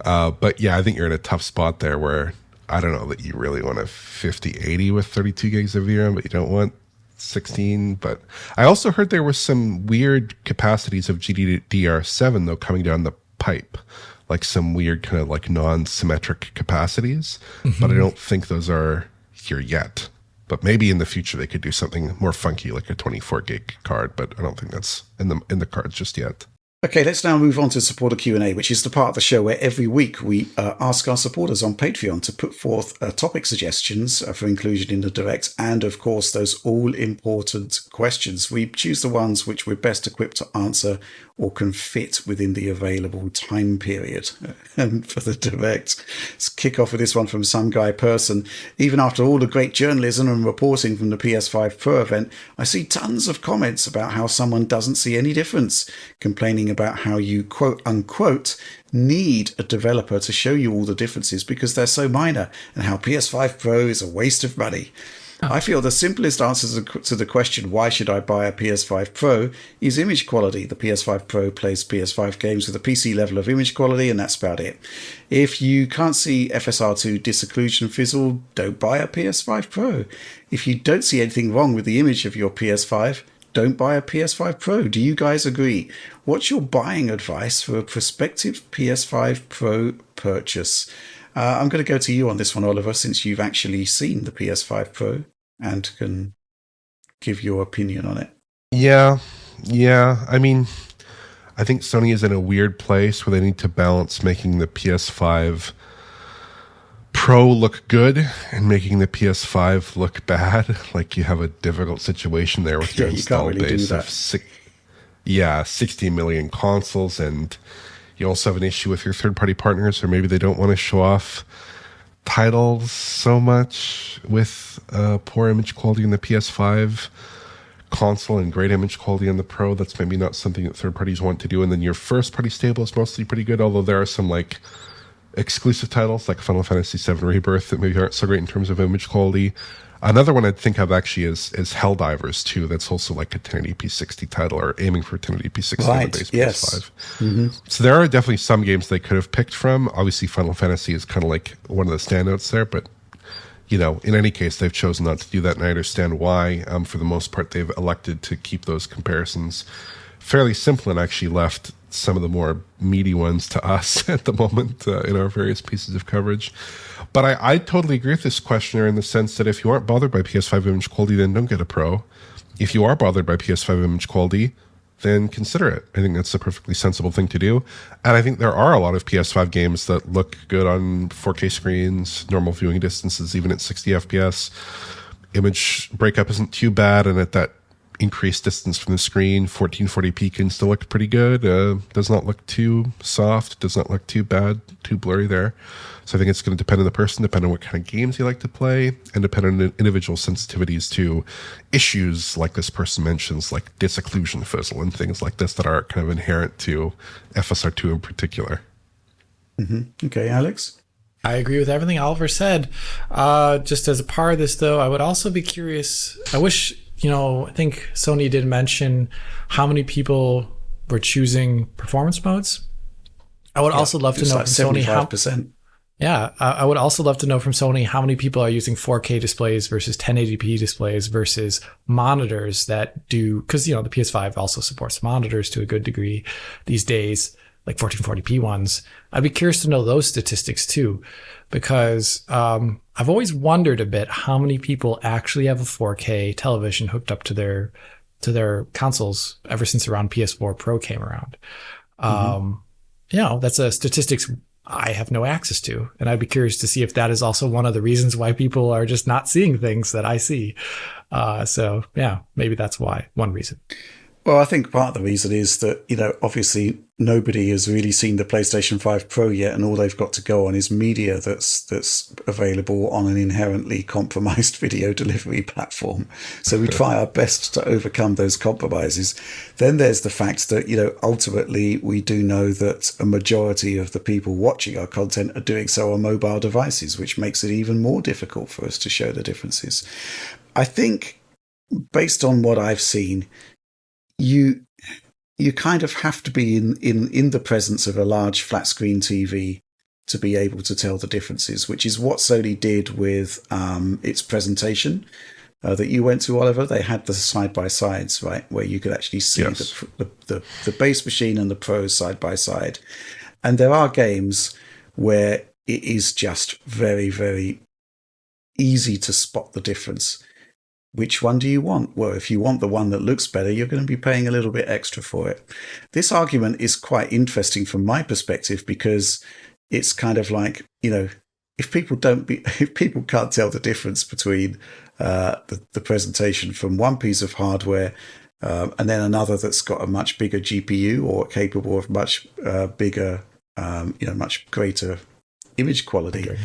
But yeah, I think you're in a tough spot there where I don't know that you really want a 5080 with 32 gigs of VRAM, but you don't want 16. But I also heard there was some weird capacities of GDDR7, though, coming down the pipe, like some weird kind of like non-symmetric capacities. Mm-hmm. But I don't think those are here yet. But maybe in the future they could do something more funky, like a 24 gig card. But I don't think that's in the cards just yet. Okay, let's now move on to Supporter Q&A, which is the part of the show where every week we ask our supporters on Patreon to put forth topic suggestions for inclusion in the Direct, and, of course, those all-important questions. We choose the ones which we're best equipped to answer or can fit within the available time period. And for the Direct, let's kick off with this one from Some Guy Person. Even after all the great journalism and reporting from the PS5 Pro event, I see tons of comments about how someone doesn't see any difference, complaining about how you quote-unquote need a developer to show you all the differences because they're so minor, and how PS5 Pro is a waste of money. I feel the simplest answer to the question, why should I buy a PS5 Pro, is image quality. The PS5 Pro plays PS5 games with a PC level of image quality, and that's about it. If you can't see FSR2 disocclusion fizzle, don't buy a PS5 Pro. If you don't see anything wrong with the image of your PS5, don't buy a PS5 Pro. Do you guys agree? What's your buying advice for a prospective PS5 Pro purchase? I'm going to go to you on this one, Oliver, since you've actually seen the PS5 Pro and can give your opinion on it. Yeah. I mean, I think Sony is in a weird place where they need to balance making the PS5 Pro look good and making the PS5 look bad. Like, you have a difficult situation there with your install base of yeah, 60 million consoles, and you also have an issue with your third-party partners, or maybe they don't want to show off titles so much with poor image quality in the PS5 console and great image quality on the Pro. That's maybe not something that third parties want to do. And then your first-party stable is mostly pretty good, although there are some like exclusive titles like Final Fantasy VII Rebirth that maybe aren't so great in terms of image quality. Another one I think of actually is Helldivers 2. That's also like a 1080p 60 title, or aiming for 1080p 60 on the base PS5. Mm-hmm. So there are definitely some games they could have picked from. Obviously, Final Fantasy is kind of like one of the standouts there, but you know, in any case, they've chosen not to do that, and I understand why. For the most part, they've elected to keep those comparisons fairly simple and actually left some of the more meaty ones to us at the moment in our various pieces of coverage. But I totally agree with this questioner in the sense that if you aren't bothered by PS5 image quality, then don't get a Pro. If you are bothered by PS5 image quality, then consider it. I think that's a perfectly sensible thing to do. And I think there are a lot of PS5 games that look good on 4K screens, normal viewing distances, even at 60 FPS. Image breakup isn't too bad, and at that increased distance from the screen, 1440p can still look pretty good. Does not look too soft, does not look too bad, too blurry there. So I think it's going to depend on the person, depend on what kind of games you like to play, and depend on individual sensitivities to issues like this person mentions, like disocclusion fizzle and things like this that are kind of inherent to FSR2 in particular. Mm-hmm. Okay, Alex? I agree with everything Oliver said. Just as a part of this, though, I would also be curious. I wish, I think Sony did mention how many people were choosing performance modes. I would also love to know like from Sony how 75%. Yeah, I would also love to know from Sony how many people are using 4K displays versus 1080p displays versus monitors that do, because, the PS5 also supports monitors to a good degree these days, like 1440p ones. I'd be curious to know those statistics too, because I've always wondered a bit how many people actually have a 4K television hooked up to their consoles ever since around PS4 Pro came around. That's a statistics I have no access to. And I'd be curious to see if that is also one of the reasons why people are just not seeing things that I see. So maybe that's one reason. Well, I think part of the reason is that, obviously nobody has really seen the PlayStation 5 Pro yet, and all they've got to go on is media that's available on an inherently compromised video delivery platform. So we try our best to overcome those compromises. Then there's the fact that, ultimately we do know that a majority of the people watching our content are doing so on mobile devices, which makes it even more difficult for us to show the differences. I think, based on what I've seen, you kind of have to be in the presence of a large flat screen TV to be able to tell the differences, which is what Sony did with its presentation that you went to, Oliver. They had the side-by-sides, right, where you could actually see the base machine and the Pro side by side. And there are games where it is just very, very easy to spot the difference. Which one do you want? Well, if you want the one that looks better, you're going to be paying a little bit extra for it. This argument is quite interesting from my perspective, because it's kind of like, if people can't tell the difference between the presentation from one piece of hardware and then another that's got a much bigger GPU or capable of much bigger, much greater image quality,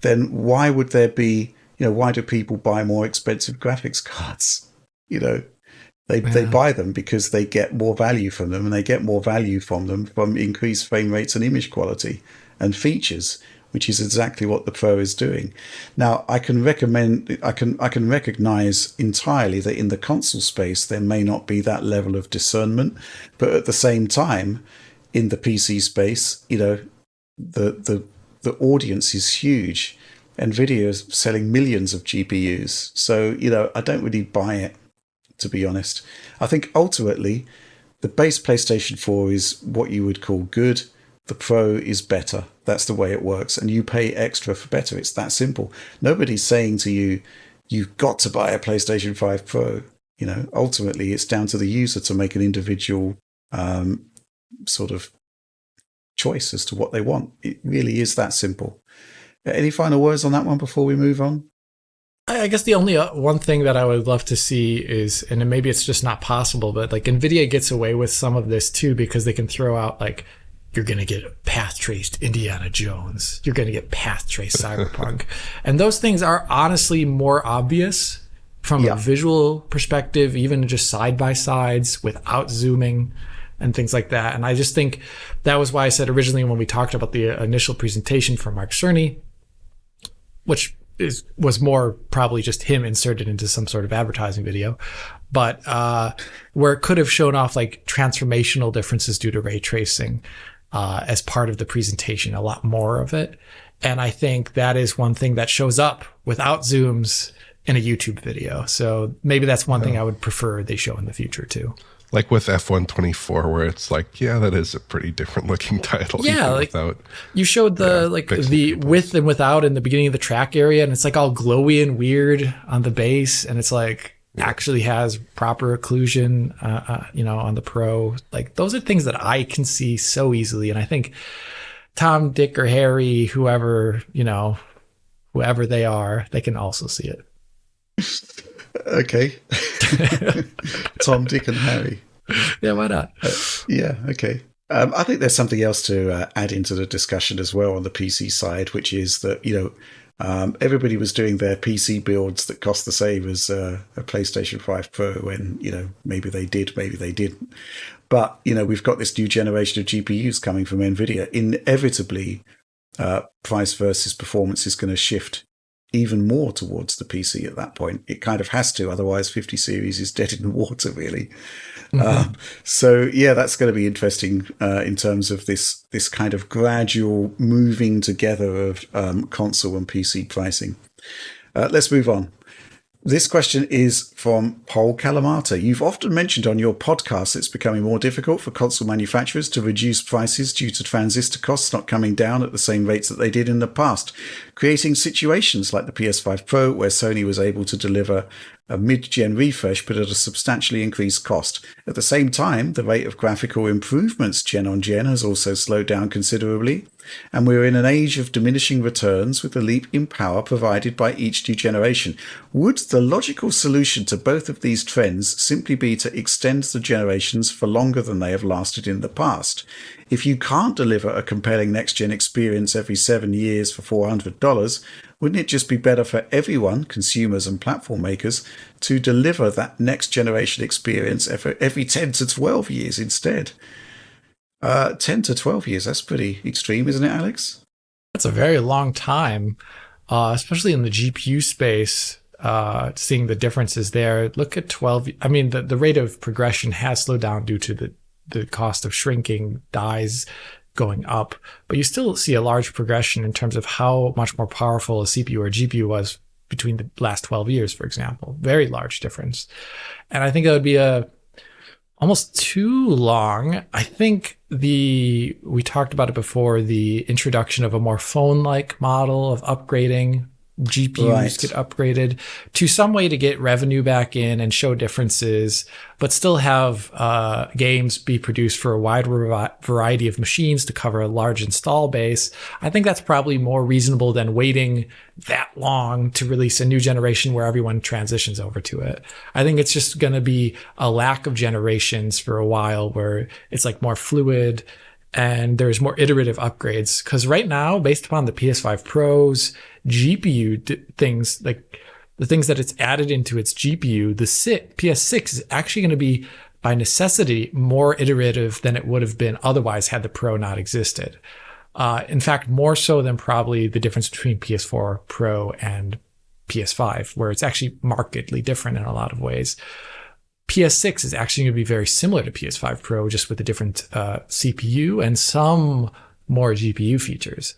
then why would there be? Why do people buy more expensive graphics cards? They buy them because they get more value from them, and they get more value from them from increased frame rates and image quality and features, which is exactly what the Pro is doing. Now, I can recognize entirely that in the console space there may not be that level of discernment, but at the same time, in the PC space, the audience is huge. NVIDIA is selling millions of GPUs. So, I don't really buy it, to be honest. I think ultimately the base PlayStation 4 is what you would call good. The Pro is better. That's the way it works. And you pay extra for better. It's that simple. Nobody's saying to you, you've got to buy a PlayStation 5 Pro. Ultimately it's down to the user to make an individual sort of choice as to what they want. It really is that simple. Any final words on that one before we move on? I guess the only one thing that I would love to see is, and maybe it's just not possible, but like NVIDIA gets away with some of this too because they can throw out like, you're going to get path traced Indiana Jones. You're going to get path traced Cyberpunk. And those things are honestly more obvious from a visual perspective, even just side by sides without zooming and things like that. And I just think that was why I said originally when we talked about the initial presentation from Mark Cerny, which was more probably just him inserted into some sort of advertising video, but where it could have shown off like transformational differences due to ray tracing as part of the presentation, a lot more of it. And I think that is one thing that shows up without zooms in a YouTube video. So maybe that's one thing I would prefer they show in the future too. Like with F124, where it's like, yeah, that is a pretty different looking title. Yeah, like without, you showed the the with and without in the beginning of the track area, and it's like all glowy and weird on the base, and it's like actually has proper occlusion, on the Pro. Like those are things that I can see so easily, and I think Tom, Dick, or Harry, whoever they are, they can also see it. Okay. Tom, Dick, and Harry. Yeah, why not? Yeah, okay. I think there's something else to add into the discussion as well on the PC side, which is that, everybody was doing their PC builds that cost the same as a PlayStation 5 Pro, and, maybe they did, maybe they didn't. But, we've got this new generation of GPUs coming from NVIDIA. Inevitably, price versus performance is going to shift even more towards the PC at that point. It kind of has to, otherwise 50 series is dead in the water, really. So yeah, that's going to be interesting in terms of this kind of gradual moving together of console and PC pricing. Let's move on. This question is from Paul Calamata. You've often mentioned on your podcast it's becoming more difficult for console manufacturers to reduce prices due to transistor costs not coming down at the same rates that they did in the past, creating situations like the PS5 Pro where Sony was able to deliver a mid-gen refresh but at a substantially increased cost. At the same time, the rate of graphical improvements gen on gen has also slowed down considerably, and we're in an age of diminishing returns with the leap in power provided by each new generation. Would the logical solution to both of these trends simply be to extend the generations for longer than they have lasted in the past? If you can't deliver a compelling next-gen experience every 7 years for $400, wouldn't it just be better for everyone, consumers and platform makers, to deliver that next-generation experience every 10 to 12 years instead? 10 to 12 years, that's pretty extreme, isn't it, Alex? That's a very long time, especially in the GPU space, seeing the differences there. Look at 12. I mean, the rate of progression has slowed down due to the cost of shrinking dies going up, but you still see a large progression in terms of how much more powerful a CPU or GPU was between the last 12 years, for example. Very large difference. And I think that would be almost too long. I think we talked about it before, the introduction of a more phone-like model of upgrading. GPUs get upgraded to some way to get revenue back in and show differences, but still have games be produced for a wide variety of machines to cover a large install base. I think that's probably more reasonable than waiting that long to release a new generation where everyone transitions over to it. I think it's just going to be a lack of generations for a while where it's like more fluid and there's more iterative upgrades. Because right now, based upon the PS5 Pro's GPU things, like the things that it's added into its GPU, the PS6 is actually going to be, by necessity, more iterative than it would have been otherwise had the Pro not existed. In fact, more so than probably the difference between PS4 Pro and PS5, where it's actually markedly different in a lot of ways. PS6 is actually going to be very similar to PS5 Pro, just with a different CPU and some more GPU features.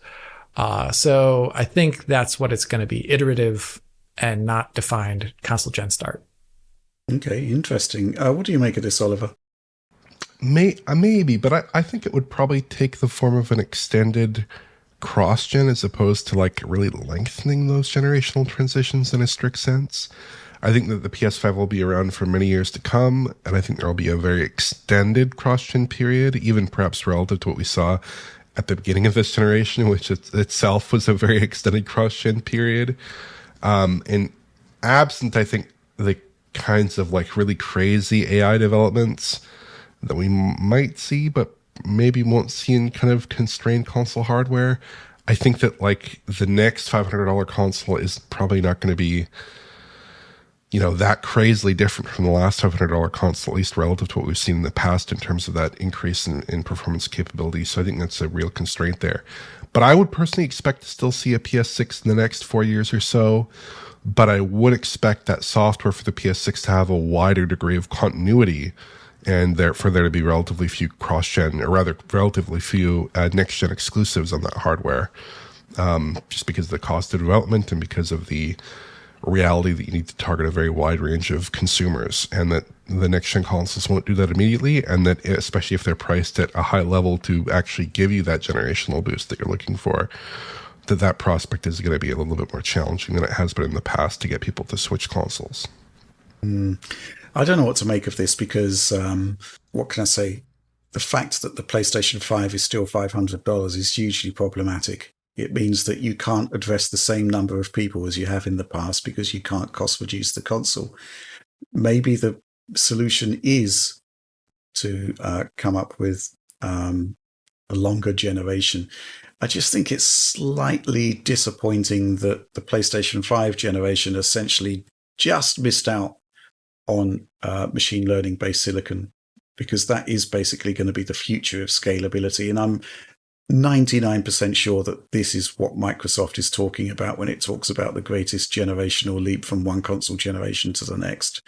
So I think that's what it's going to be, iterative and not defined console gen start. Okay, interesting. What do you make of this, Oliver? Maybe, but I think it would probably take the form of an extended cross-gen as opposed to like really lengthening those generational transitions in a strict sense. I think that the PS5 will be around for many years to come, and I think there will be a very extended cross-gen period, even perhaps relative to what we saw at the beginning of this generation, which itself was a very extended cross-gen period. And absent, I think, the kinds of like really crazy AI developments that we might see, but maybe won't see in kind of constrained console hardware. I think that like the next $500 console is probably not going to be, you know, that crazily different from the last $500 console, at least relative to what we've seen in the past in terms of that increase in performance capability. So I think that's a real constraint there. But I would personally expect to still see a PS6 in the next 4 years or so. But I would expect that software for the PS6 to have a wider degree of continuity, and for there to be relatively few cross-gen, or rather relatively few next-gen exclusives on that hardware, just because of the cost of development and because of the reality that you need to target a very wide range of consumers, and that the next-gen consoles won't do that immediately, and that especially if they're priced at a high level to actually give you that generational boost that you're looking for, that prospect is going to be a little bit more challenging than it has been in the past to get people to switch consoles. I don't know what to make of this because, what can I say? The fact that the PlayStation 5 is still $500 is hugely problematic. It means that you can't address the same number of people as you have in the past because you can't cost reduce the console. Maybe the solution is to come up with a longer generation. I just think it's slightly disappointing that the PlayStation 5 generation essentially just missed out on machine learning based silicon, because that is basically going to be the future of scalability. And I'm 99% sure that this is what Microsoft is talking about when it talks about the greatest generational leap from one console generation to the next.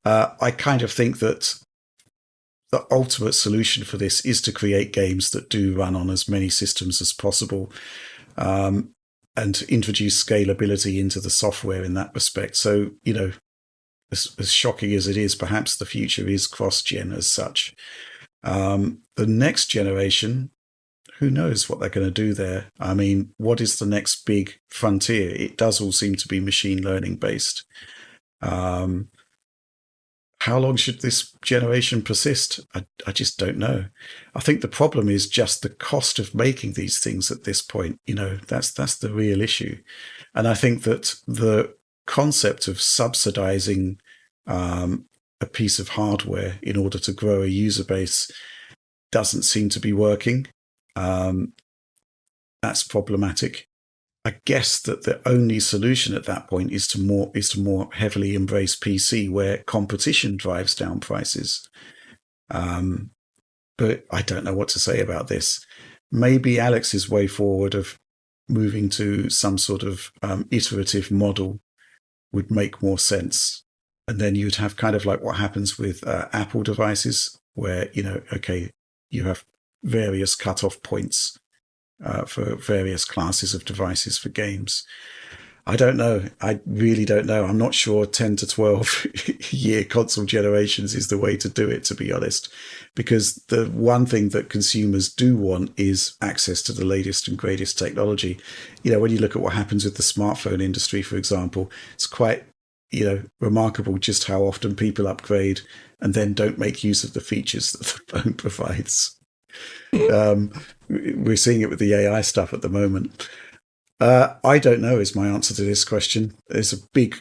I kind of think that the ultimate solution for this is to create games that do run on as many systems as possible, and introduce scalability into the software in that respect. So, you know, as shocking as it is, perhaps the future is cross-gen as such. The next generation, who knows what they're going to do there? I mean, what is the next big frontier? It does all seem to be machine learning based. How long should this generation persist? I just don't know. I think the problem is just the cost of making these things at this point. You know, that's the real issue. And I think that the concept of subsidizing a piece of hardware in order to grow a user base doesn't seem to be working. That's problematic. I guess that the only solution at that point is to more heavily embrace PC, where competition drives down prices. But I don't know what to say about this. Maybe Alex's way forward of moving to some sort of iterative model would make more sense. And then you'd have kind of like what happens with Apple devices, where, you know, okay, you have various cutoff points for various classes of devices for games. I don't know. I really don't know. I'm not sure 10 to 12 year console generations is the way to do it, to be honest, because the one thing that consumers do want is access to the latest and greatest technology. You know, when you look at what happens with the smartphone industry, for example, it's quite, you know, remarkable just how often people upgrade and then don't make use of the features that the phone provides. We're seeing it with the AI stuff at the moment. I don't know is my answer to this question. There's a big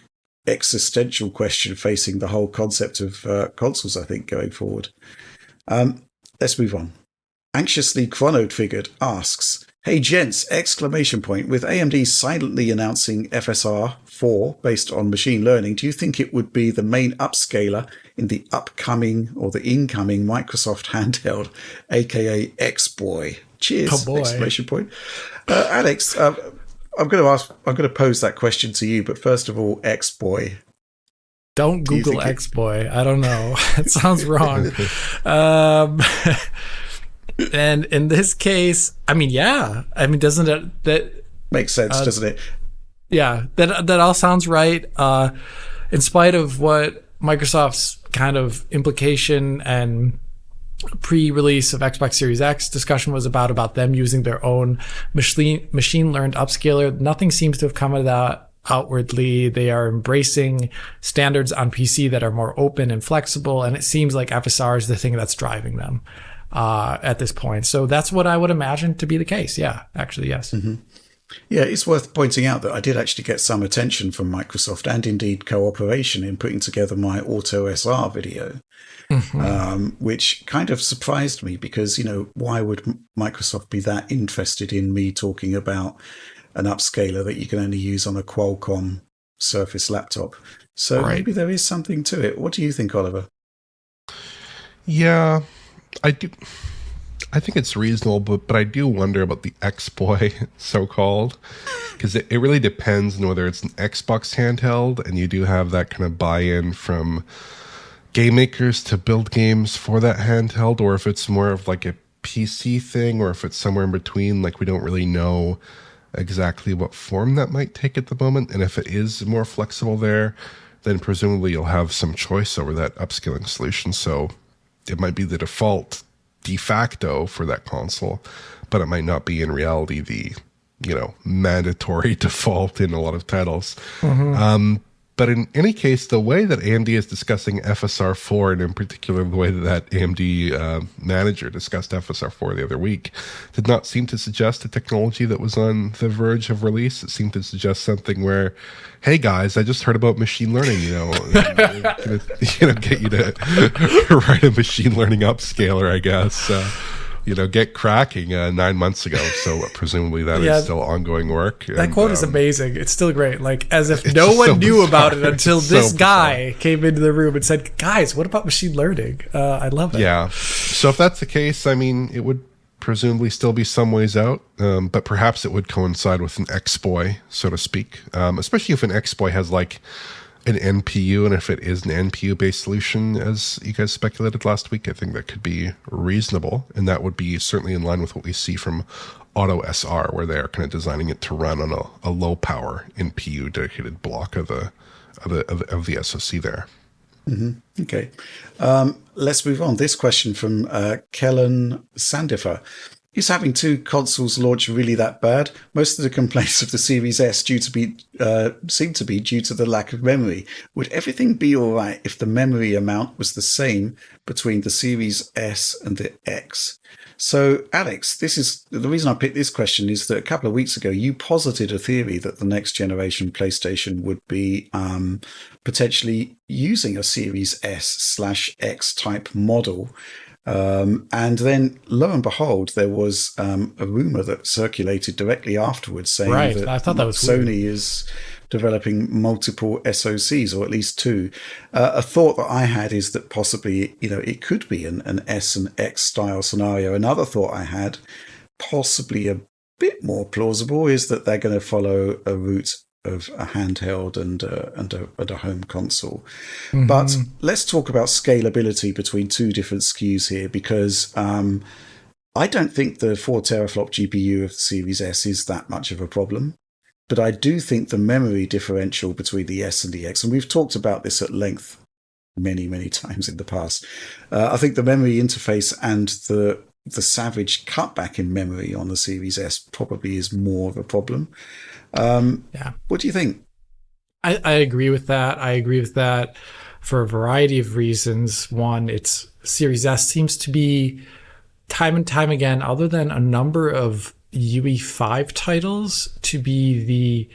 existential question facing the whole concept of consoles, I think, going forward. Let's move on. Anxiously Chrono-Triggered asks, "Hey gents, exclamation point, with AMD silently announcing FSR 4 based on machine learning, do you think it would be the main upscaler in the upcoming or the incoming Microsoft handheld, aka X-Boy? Cheers!" Oh boy. Exclamation point. Alex, I'm going to pose that question to you, but first of all, X-Boy. Don't Google X-Boy. I don't know. It sounds wrong. And in this case, I mean, yeah. I mean, doesn't it that makes sense, doesn't it? Yeah, that all sounds right. In spite of what Microsoft's kind of implication and pre-release of Xbox Series X discussion was about them using their own machine learned upscaler, nothing seems to have come of that outwardly. They are embracing standards on PC that are more open and flexible, and it seems like FSR is the thing that's driving them at this point. So that's what I would imagine to be the case. Yeah, actually, yes. Mm-hmm. Yeah, it's worth pointing out that I did actually get some attention from Microsoft and indeed cooperation in putting together my Auto SR video, which kind of surprised me because, why would Microsoft be that interested in me talking about an upscaler that you can only use on a Qualcomm Surface laptop? So maybe there is something to it. What do you think, Oliver? Yeah, I do. I think it's reasonable, but I do wonder about the X-Boy, so-called, because it really depends on whether it's an Xbox handheld, and you do have that kind of buy-in from game makers to build games for that handheld, or if it's more of like a PC thing, or if it's somewhere in between. Like, we don't really know exactly what form that might take at the moment, and if it is more flexible there, then presumably you'll have some choice over that upscaling solution. So it might be the default de facto for that console, but it might not be in reality the mandatory default in a lot of titles. But in any case, the way that AMD is discussing FSR4, and in particular the way that AMD manager discussed FSR4 the other week, did not seem to suggest a technology that was on the verge of release. It seemed to suggest something where, hey guys, I just heard about machine learning, get you to write a machine learning upscaler, I guess. Get cracking 9 months ago. So presumably that is still ongoing work. That quote is amazing. It's still great. Like, as if no one knew about it until this guy came into the room and said, guys, what about machine learning? I love it. Yeah. So if that's the case, I mean, it would presumably still be some ways out, but perhaps it would coincide with an X-Boy, so to speak, especially if an X-Boy has like an NPU, and if it is an NPU-based solution, as you guys speculated last week, I think that could be reasonable, and that would be certainly in line with what we see from Auto SR, where they are kind of designing it to run on a low-power NPU dedicated block of the SoC there. Okay. Let's move on. This question from Kellen Sandifer. Is having two consoles launch really that bad? Most of the complaints of the Series S seem to be due to the lack of memory. Would everything be all right if the memory amount was the same between the Series S and the X? So, Alex, this is the reason I picked this question is that a couple of weeks ago you posited a theory that the next generation PlayStation would be potentially using a Series S/X type model. And then, lo and behold, there was a rumor that circulated directly afterwards saying that I thought that was Sony is developing multiple SoCs, or at least two. A thought that I had is that possibly, it could be an S and X style scenario. Another thought I had, possibly a bit more plausible, is that they're going to follow a route of a handheld and a home console. But let's talk about scalability between two different SKUs here, because I don't think the 4 teraflop GPU of the Series S is that much of a problem. But I do think the memory differential between the S and the X, and we've talked about this at length many, many times in the past, I think the memory interface and the savage cutback in memory on the Series S probably is more of a problem. What do you think? I agree with that. I agree with that for a variety of reasons. One, it's Series S seems to be time and time again, other than a number of UE5 titles, to be the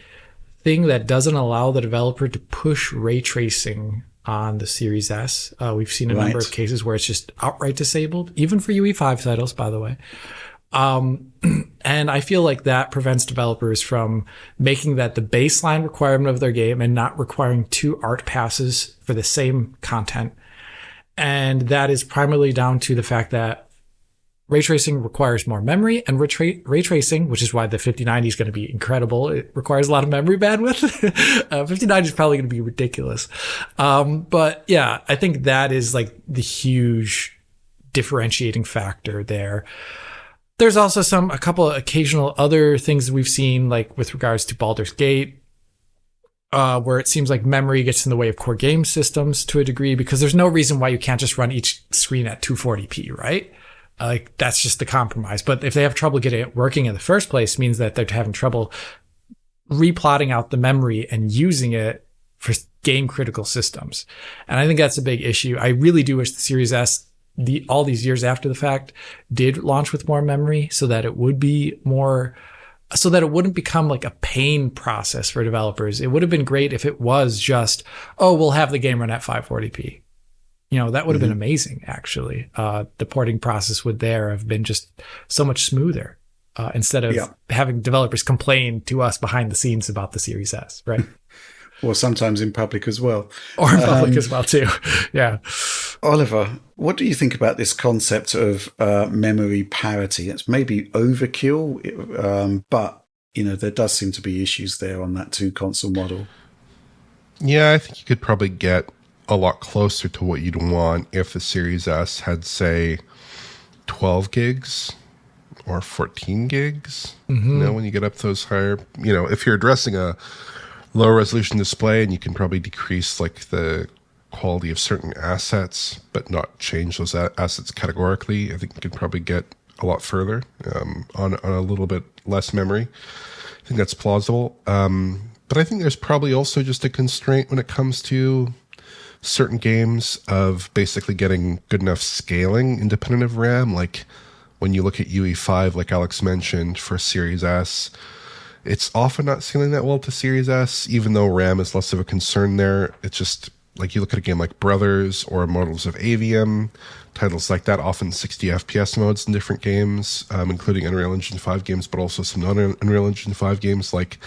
thing that doesn't allow the developer to push ray tracing on the Series S. We've seen a number of cases where it's just outright disabled, even for UE5 titles, by the way. And I feel like that prevents developers from making that the baseline requirement of their game and not requiring 2 art passes for the same content. And that is primarily down to the fact that ray tracing requires more memory, and ray tracing, which is why the 5090 is going to be incredible, it requires a lot of memory bandwidth. 5090 is probably going to be ridiculous. But yeah, I think that is like the huge differentiating factor there. There's also a couple of occasional other things that we've seen, like with regards to Baldur's Gate, where it seems like memory gets in the way of core game systems to a degree, because there's no reason why you can't just run each screen at 240p, right? Like, that's just the compromise. But if they have trouble getting it working in the first place, it means that they're having trouble replotting out the memory and using it for game critical systems. And I think that's a big issue. I really do wish the Series S, all these years after the fact, did launch with more memory so that it would be more so that it wouldn't become like a pain process for developers. It would have been great if it was just, oh, we'll have the game run at 540p. That would have been amazing, actually. The porting process would there have been just so much smoother instead of having developers complain to us behind the scenes about the Series S, right? Or sometimes in public as well. Or in public as well, too. Yeah. Oliver, what do you think about this concept of memory parity? It's maybe overkill, but, there does seem to be issues there on that two-console model. Yeah, I think you could probably get a lot closer to what you'd want if the Series S had, say, 12 gigs or 14 gigs. When you get up those higher, if you're addressing a lower resolution display, and you can probably decrease like the quality of certain assets, but not change those assets categorically, I think you can probably get a lot further on a little bit less memory. I think that's plausible. But I think there's probably also just a constraint when it comes to certain games of basically getting good enough scaling independent of RAM. Like when you look at UE5, like Alex mentioned, for Series S, it's often not scaling that well to Series S, even though RAM is less of a concern there. It's just like you look at a game like Brothers or Immortals of Avium, titles like that, often 60 FPS modes in different games, including Unreal Engine 5 games, but also some non-Unreal Engine 5 games like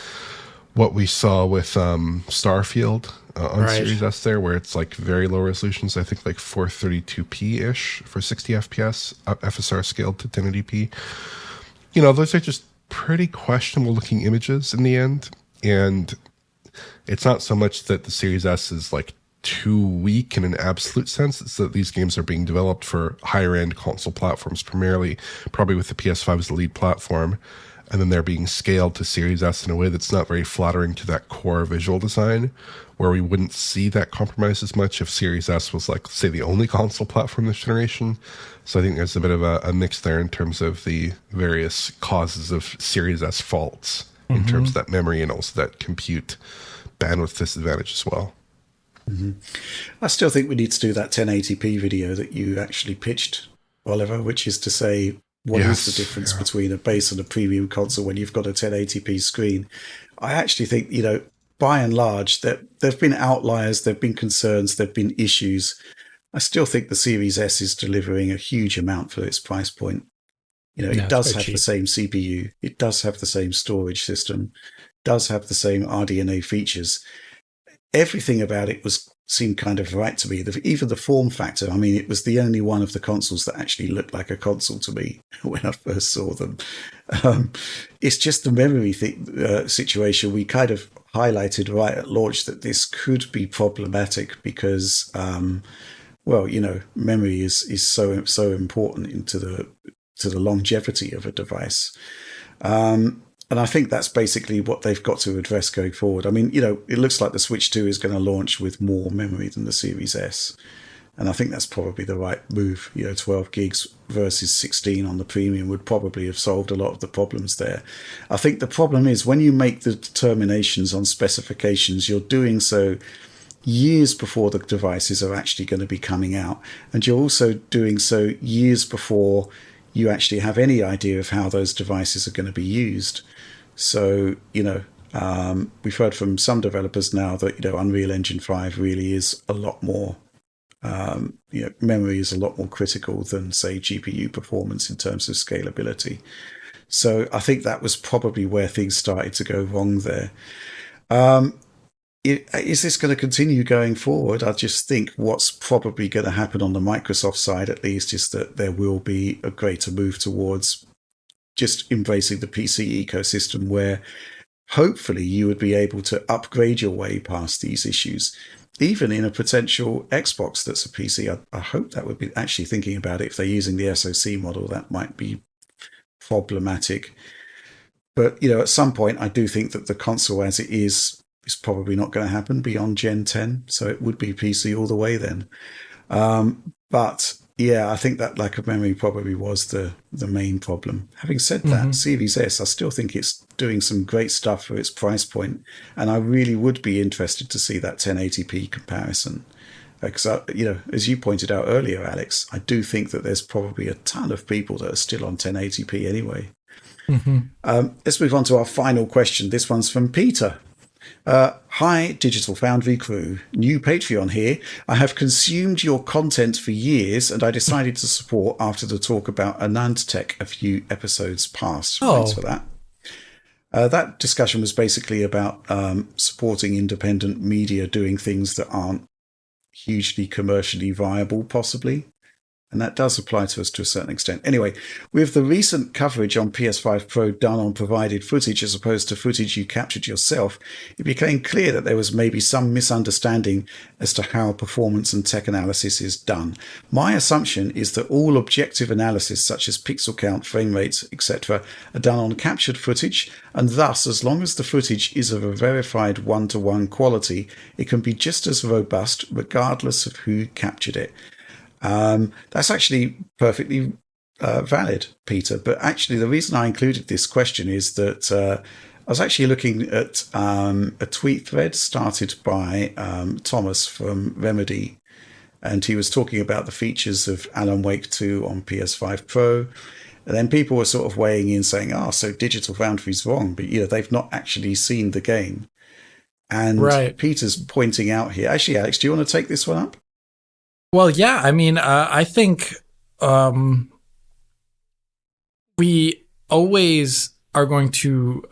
what we saw with Starfield on Series S there, where it's like very low resolutions, I think like 432p-ish for 60 FPS, FSR scaled to 1080p. Those are just pretty questionable looking images in the end. And it's not so much that the Series S is like too weak in an absolute sense. It's that these games are being developed for higher end console platforms, primarily, probably with the PS5 as the lead platform. And then they're being scaled to Series S in a way that's not very flattering to that core visual design, where we wouldn't see that compromise as much if Series S was like, say, the only console platform this generation. So I think there's a bit of a mix there in terms of the various causes of Series S faults in terms of that memory and also that compute bandwidth disadvantage as well. I still think we need to do that 1080p video that you actually pitched, Oliver, which is to say, what is the difference between a base and a premium console when you've got a 1080p screen? I actually think, by and large, that there have been outliers, there have been concerns, there have been issues. I still think the Series S is delivering a huge amount for its price point. It does have the same CPU, it does have the same storage system, does have the same RDNA features. Everything about it seemed kind of right to me. Even the form factor, it was the only one of the consoles that actually looked like a console to me when I first saw them. It's just the memory situation. We kind of highlighted right at launch that this could be problematic because, memory is so important into the longevity of a device. And I think that's basically what they've got to address going forward. It looks like the Switch 2 is going to launch with more memory than the Series S. And I think that's probably the right move. 12 gigs versus 16 on the premium would probably have solved a lot of the problems there. I think the problem is when you make the determinations on specifications, you're doing so years before the devices are actually going to be coming out. And you're also doing so years before you actually have any idea of how those devices are going to be used. So, we've heard from some developers now that, Unreal Engine 5 really is a lot more, memory is a lot more critical than, say, GPU performance in terms of scalability. So I think that was probably where things started to go wrong there. Is this going to continue going forward? I just think what's probably going to happen on the Microsoft side, at least, is that there will be a greater move towards just embracing the PC ecosystem where hopefully you would be able to upgrade your way past these issues. Even in a potential Xbox that's a PC, I hope that would be actually thinking about it. If they're using the SoC model, that might be problematic. But, at some point, I do think that the console as it is probably not going to happen beyond Gen 10. So it would be PC all the way then. But yeah, I think that lack of memory probably was the main problem. Having said that, Series S, I still think it's doing some great stuff for its price point. And I really would be interested to see that 1080p comparison. Because, as you pointed out earlier, Alex, I do think that there's probably a ton of people that are still on 1080p anyway. Let's move on to our final question. This one's from Peter. Hi, Digital Foundry crew. New Patreon here. I have consumed your content for years, and I decided to support after the talk about AnandTech a few episodes past. Thanks for that. That discussion was basically about supporting independent media doing things that aren't hugely commercially viable, possibly. And that does apply to us to a certain extent. Anyway, with the recent coverage on PS5 Pro done on provided footage as opposed to footage you captured yourself, it became clear that there was maybe some misunderstanding as to how performance and tech analysis is done. My assumption is that all objective analysis, such as pixel count, frame rates, etc., are done on captured footage, and thus, as long as the footage is of a verified one-to-one quality, it can be just as robust regardless of who captured it. That's actually perfectly valid, Peter. But actually, the reason I included this question is that I was actually looking at a tweet thread started by Thomas from Remedy, and he was talking about the features of Alan Wake 2 on PS5 Pro. And then people were sort of weighing in saying, so Digital Foundry's wrong, but they've not actually seen the game. And Peter's pointing out here. Actually, Alex, do you want to take this one up? Well, yeah, I mean, I think we always are going to,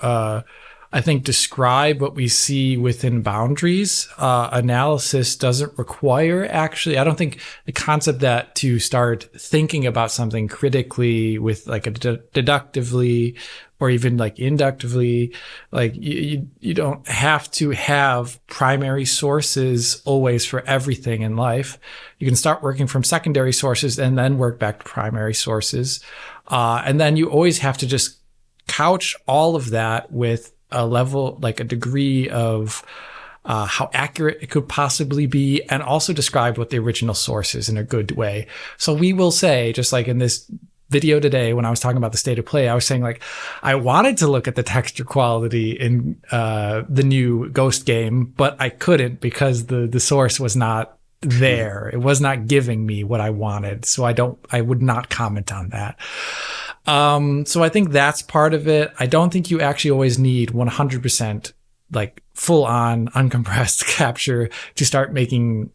describe what we see within boundaries. Analysis doesn't require, actually, I don't think the concept that to start thinking about something critically with like a deductively or even like inductively, like you don't have to have primary sources always for everything in life. You can start working from secondary sources and then work back to primary sources. And then you always have to just couch all of that with a level, like a degree of how accurate it could possibly be, and also describe what the original source is in a good way. So we will say, just like in this video today, when I was talking about the state of play, I was saying like, I wanted to look at the texture quality in the new Ghost game, but I couldn't because the source was not there. It was not giving me what I wanted. So I would not comment on that. So I think that's part of it. I don't think you actually always need 100% like full on uncompressed capture to start making,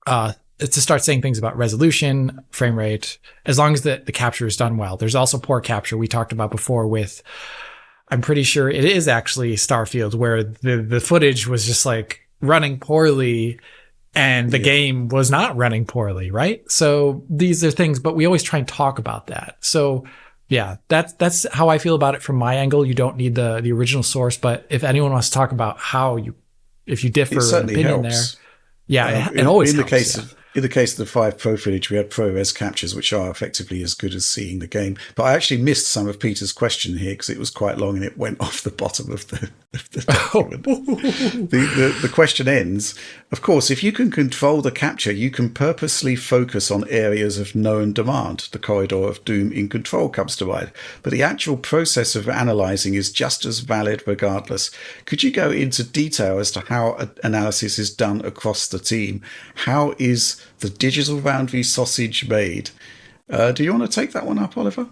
to start saying things about resolution, frame rate, as long as the capture is done well. There's also poor capture we talked about before with, I'm pretty sure it is actually Starfield, where the footage was just like running poorly and the game was not running poorly, right? So these are things, but we always try and talk about that. So yeah, that's how I feel about it from my angle. You don't need the original source, but if anyone wants to talk about how if you differ in opinion helps. There, yeah, it always in helps. In the case of the 5 Pro footage, we had ProRes captures, which are effectively as good as seeing the game. But I actually missed some of Peter's question here because it was quite long and it went off the bottom of the document. The question ends, of course, if you can control the capture, you can purposely focus on areas of known demand. The corridor of doom in Control comes to mind. But the actual process of analysing is just as valid regardless. Could you go into detail as to how analysis is done across the team? How is the Digital Foundry sausage made? Do you want to take that one up, Oliver?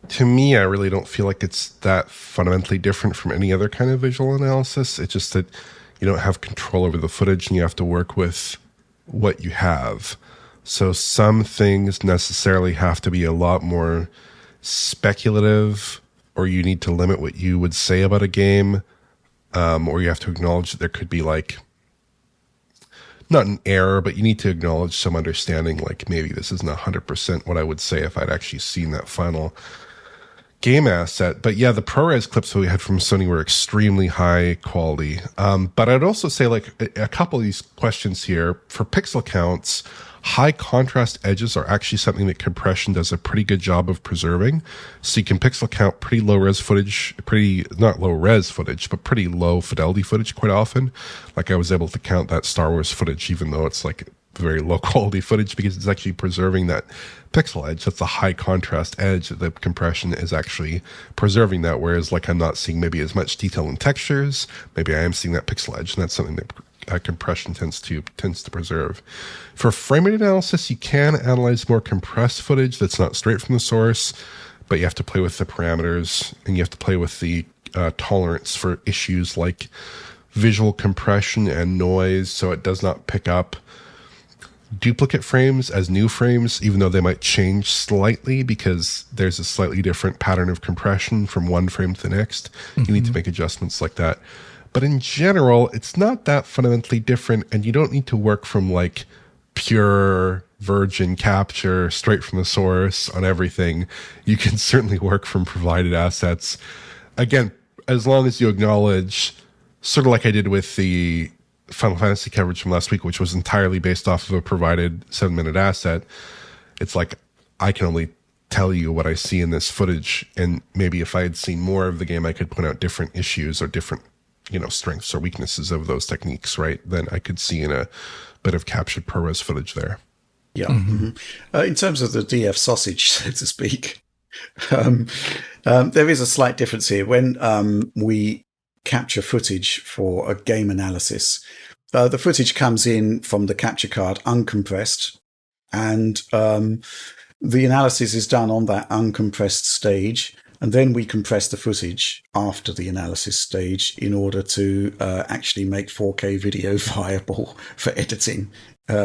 To me, I really don't feel like it's that fundamentally different from any other kind of visual analysis. It's just that you don't have control over the footage and you have to work with what you have. So some things necessarily have to be a lot more speculative, or you need to limit what you would say about a game, or you have to acknowledge that there could be like, not an error, but you need to acknowledge some understanding, like maybe this isn't 100% what I would say if I'd actually seen that final game asset. But yeah, the ProRes clips that we had from Sony were extremely high quality. But I'd also say like a couple of these questions here, for pixel counts, high contrast edges are actually something that compression does a pretty good job of preserving. So you can pixel count pretty low res footage, not low res footage, but pretty low fidelity footage quite often. Like I was able to count that Star Wars footage, even though it's like very low quality footage, because it's actually preserving that pixel edge. That's a high contrast edge. The compression is actually preserving that. Whereas like I'm not seeing maybe as much detail in textures. Maybe I am seeing that pixel edge, and that's something that compression tends to preserve. For frame rate analysis, you can analyze more compressed footage that's not straight from the source, but you have to play with the parameters, and you have to play with the tolerance for issues like visual compression and noise, so it does not pick up duplicate frames as new frames, even though they might change slightly because there's a slightly different pattern of compression from one frame to the next. You need to make adjustments like that. But in general, it's not that fundamentally different, and you don't need to work from like pure virgin capture straight from the source on everything. You can certainly work from provided assets. Again, as long as you acknowledge, sort of like I did with the Final Fantasy coverage from last week, which was entirely based off of a provided 7-minute asset. It's like, I can only tell you what I see in this footage, and maybe if I had seen more of the game, I could point out different issues or different, strengths or weaknesses of those techniques, right? Then I could see in a bit of captured ProRes footage there. Yeah. In terms of the DF sausage, so to speak, there is a slight difference here. When we capture footage for a game analysis, the footage comes in from the capture card uncompressed, and the analysis is done on that uncompressed stage, and then we compress the footage after the analysis stage in order to actually make 4K video viable for editing,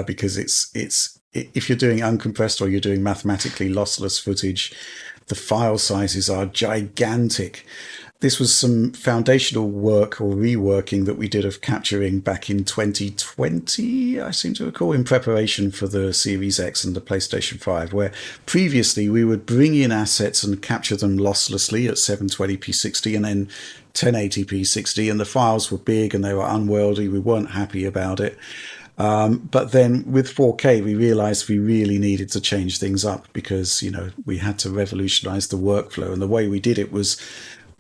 because it's if you're doing uncompressed or you're doing mathematically lossless footage, the file sizes are gigantic. This was some foundational work or reworking that we did of capturing back in 2020, I seem to recall, in preparation for the Series X and the PlayStation 5, where previously we would bring in assets and capture them losslessly at 720p 60 and then 1080p 60, and the files were big and they were unwieldy. We weren't happy about it. But then with 4K, we realized we really needed to change things up because, we had to revolutionize the workflow. And the way we did it was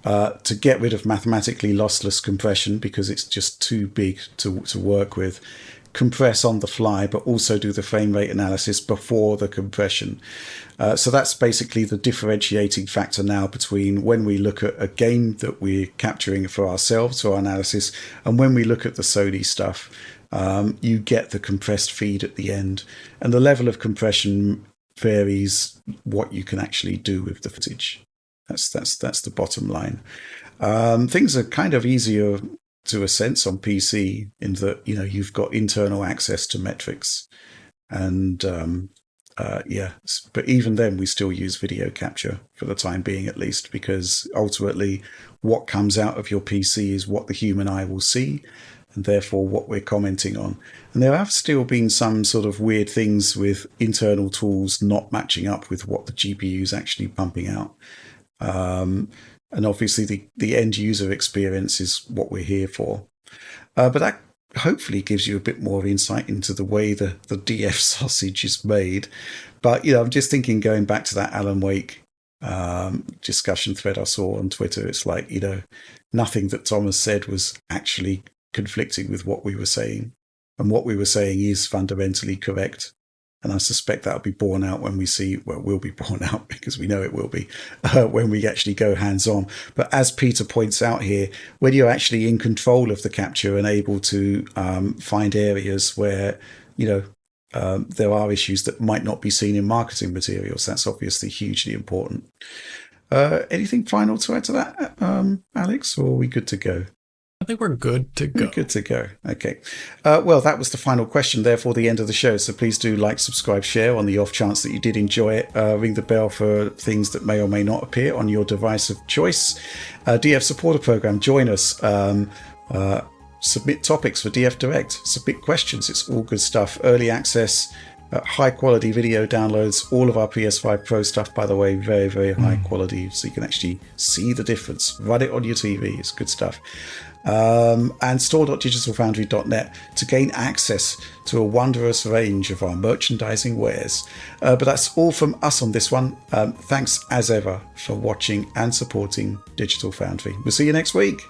to get rid of mathematically lossless compression because it's just too big to work with, compress on the fly, but also do the frame rate analysis before the compression. So that's basically the differentiating factor now between when we look at a game that we're capturing for ourselves for our analysis and when we look at the Sony stuff. You get the compressed feed at the end, and the level of compression varies what you can actually do with the footage. That's the bottom line. Things are kind of easier to a sense on PC in that you've got internal access to metrics, and but even then we still use video capture for the time being, at least, because ultimately what comes out of your PC is what the human eye will see, and therefore what we're commenting on. And there have still been some sort of weird things with internal tools not matching up with what the GPU is actually pumping out. And obviously the end user experience is what we're here for. But that hopefully gives you a bit more insight into the way the DF sausage is made. But, I'm just thinking, going back to that Alan Wake discussion thread I saw on Twitter, it's like, nothing that Thomas said was actually conflicting with what we were saying. And what we were saying is fundamentally correct. And I suspect that'll be borne out when we see, will be borne out because we know it will be, when we actually go hands-on. But as Peter points out here, when you're actually in control of the capture and able to find areas where, there are issues that might not be seen in marketing materials, that's obviously hugely important. Anything final to add to that, Alex, or are we good to go? I think we're good to go. Good to go. Okay. Well, that was the final question, therefore the end of the show. So please do like, subscribe, share on the off chance that you did enjoy it. Ring the bell for things that may or may not appear on your device of choice. DF Supporter Program, join us. Submit topics for DF Direct. Submit questions. It's all good stuff. Early access. High quality video downloads. All of our PS5 Pro stuff, by the way, very, very high quality, so you can actually see the difference. Run it on your TV. It's good stuff. And store.digitalfoundry.net to gain access to a wondrous range of our merchandising wares. But that's all from us on this one. Thanks as ever for watching and supporting Digital Foundry. We'll see you next week.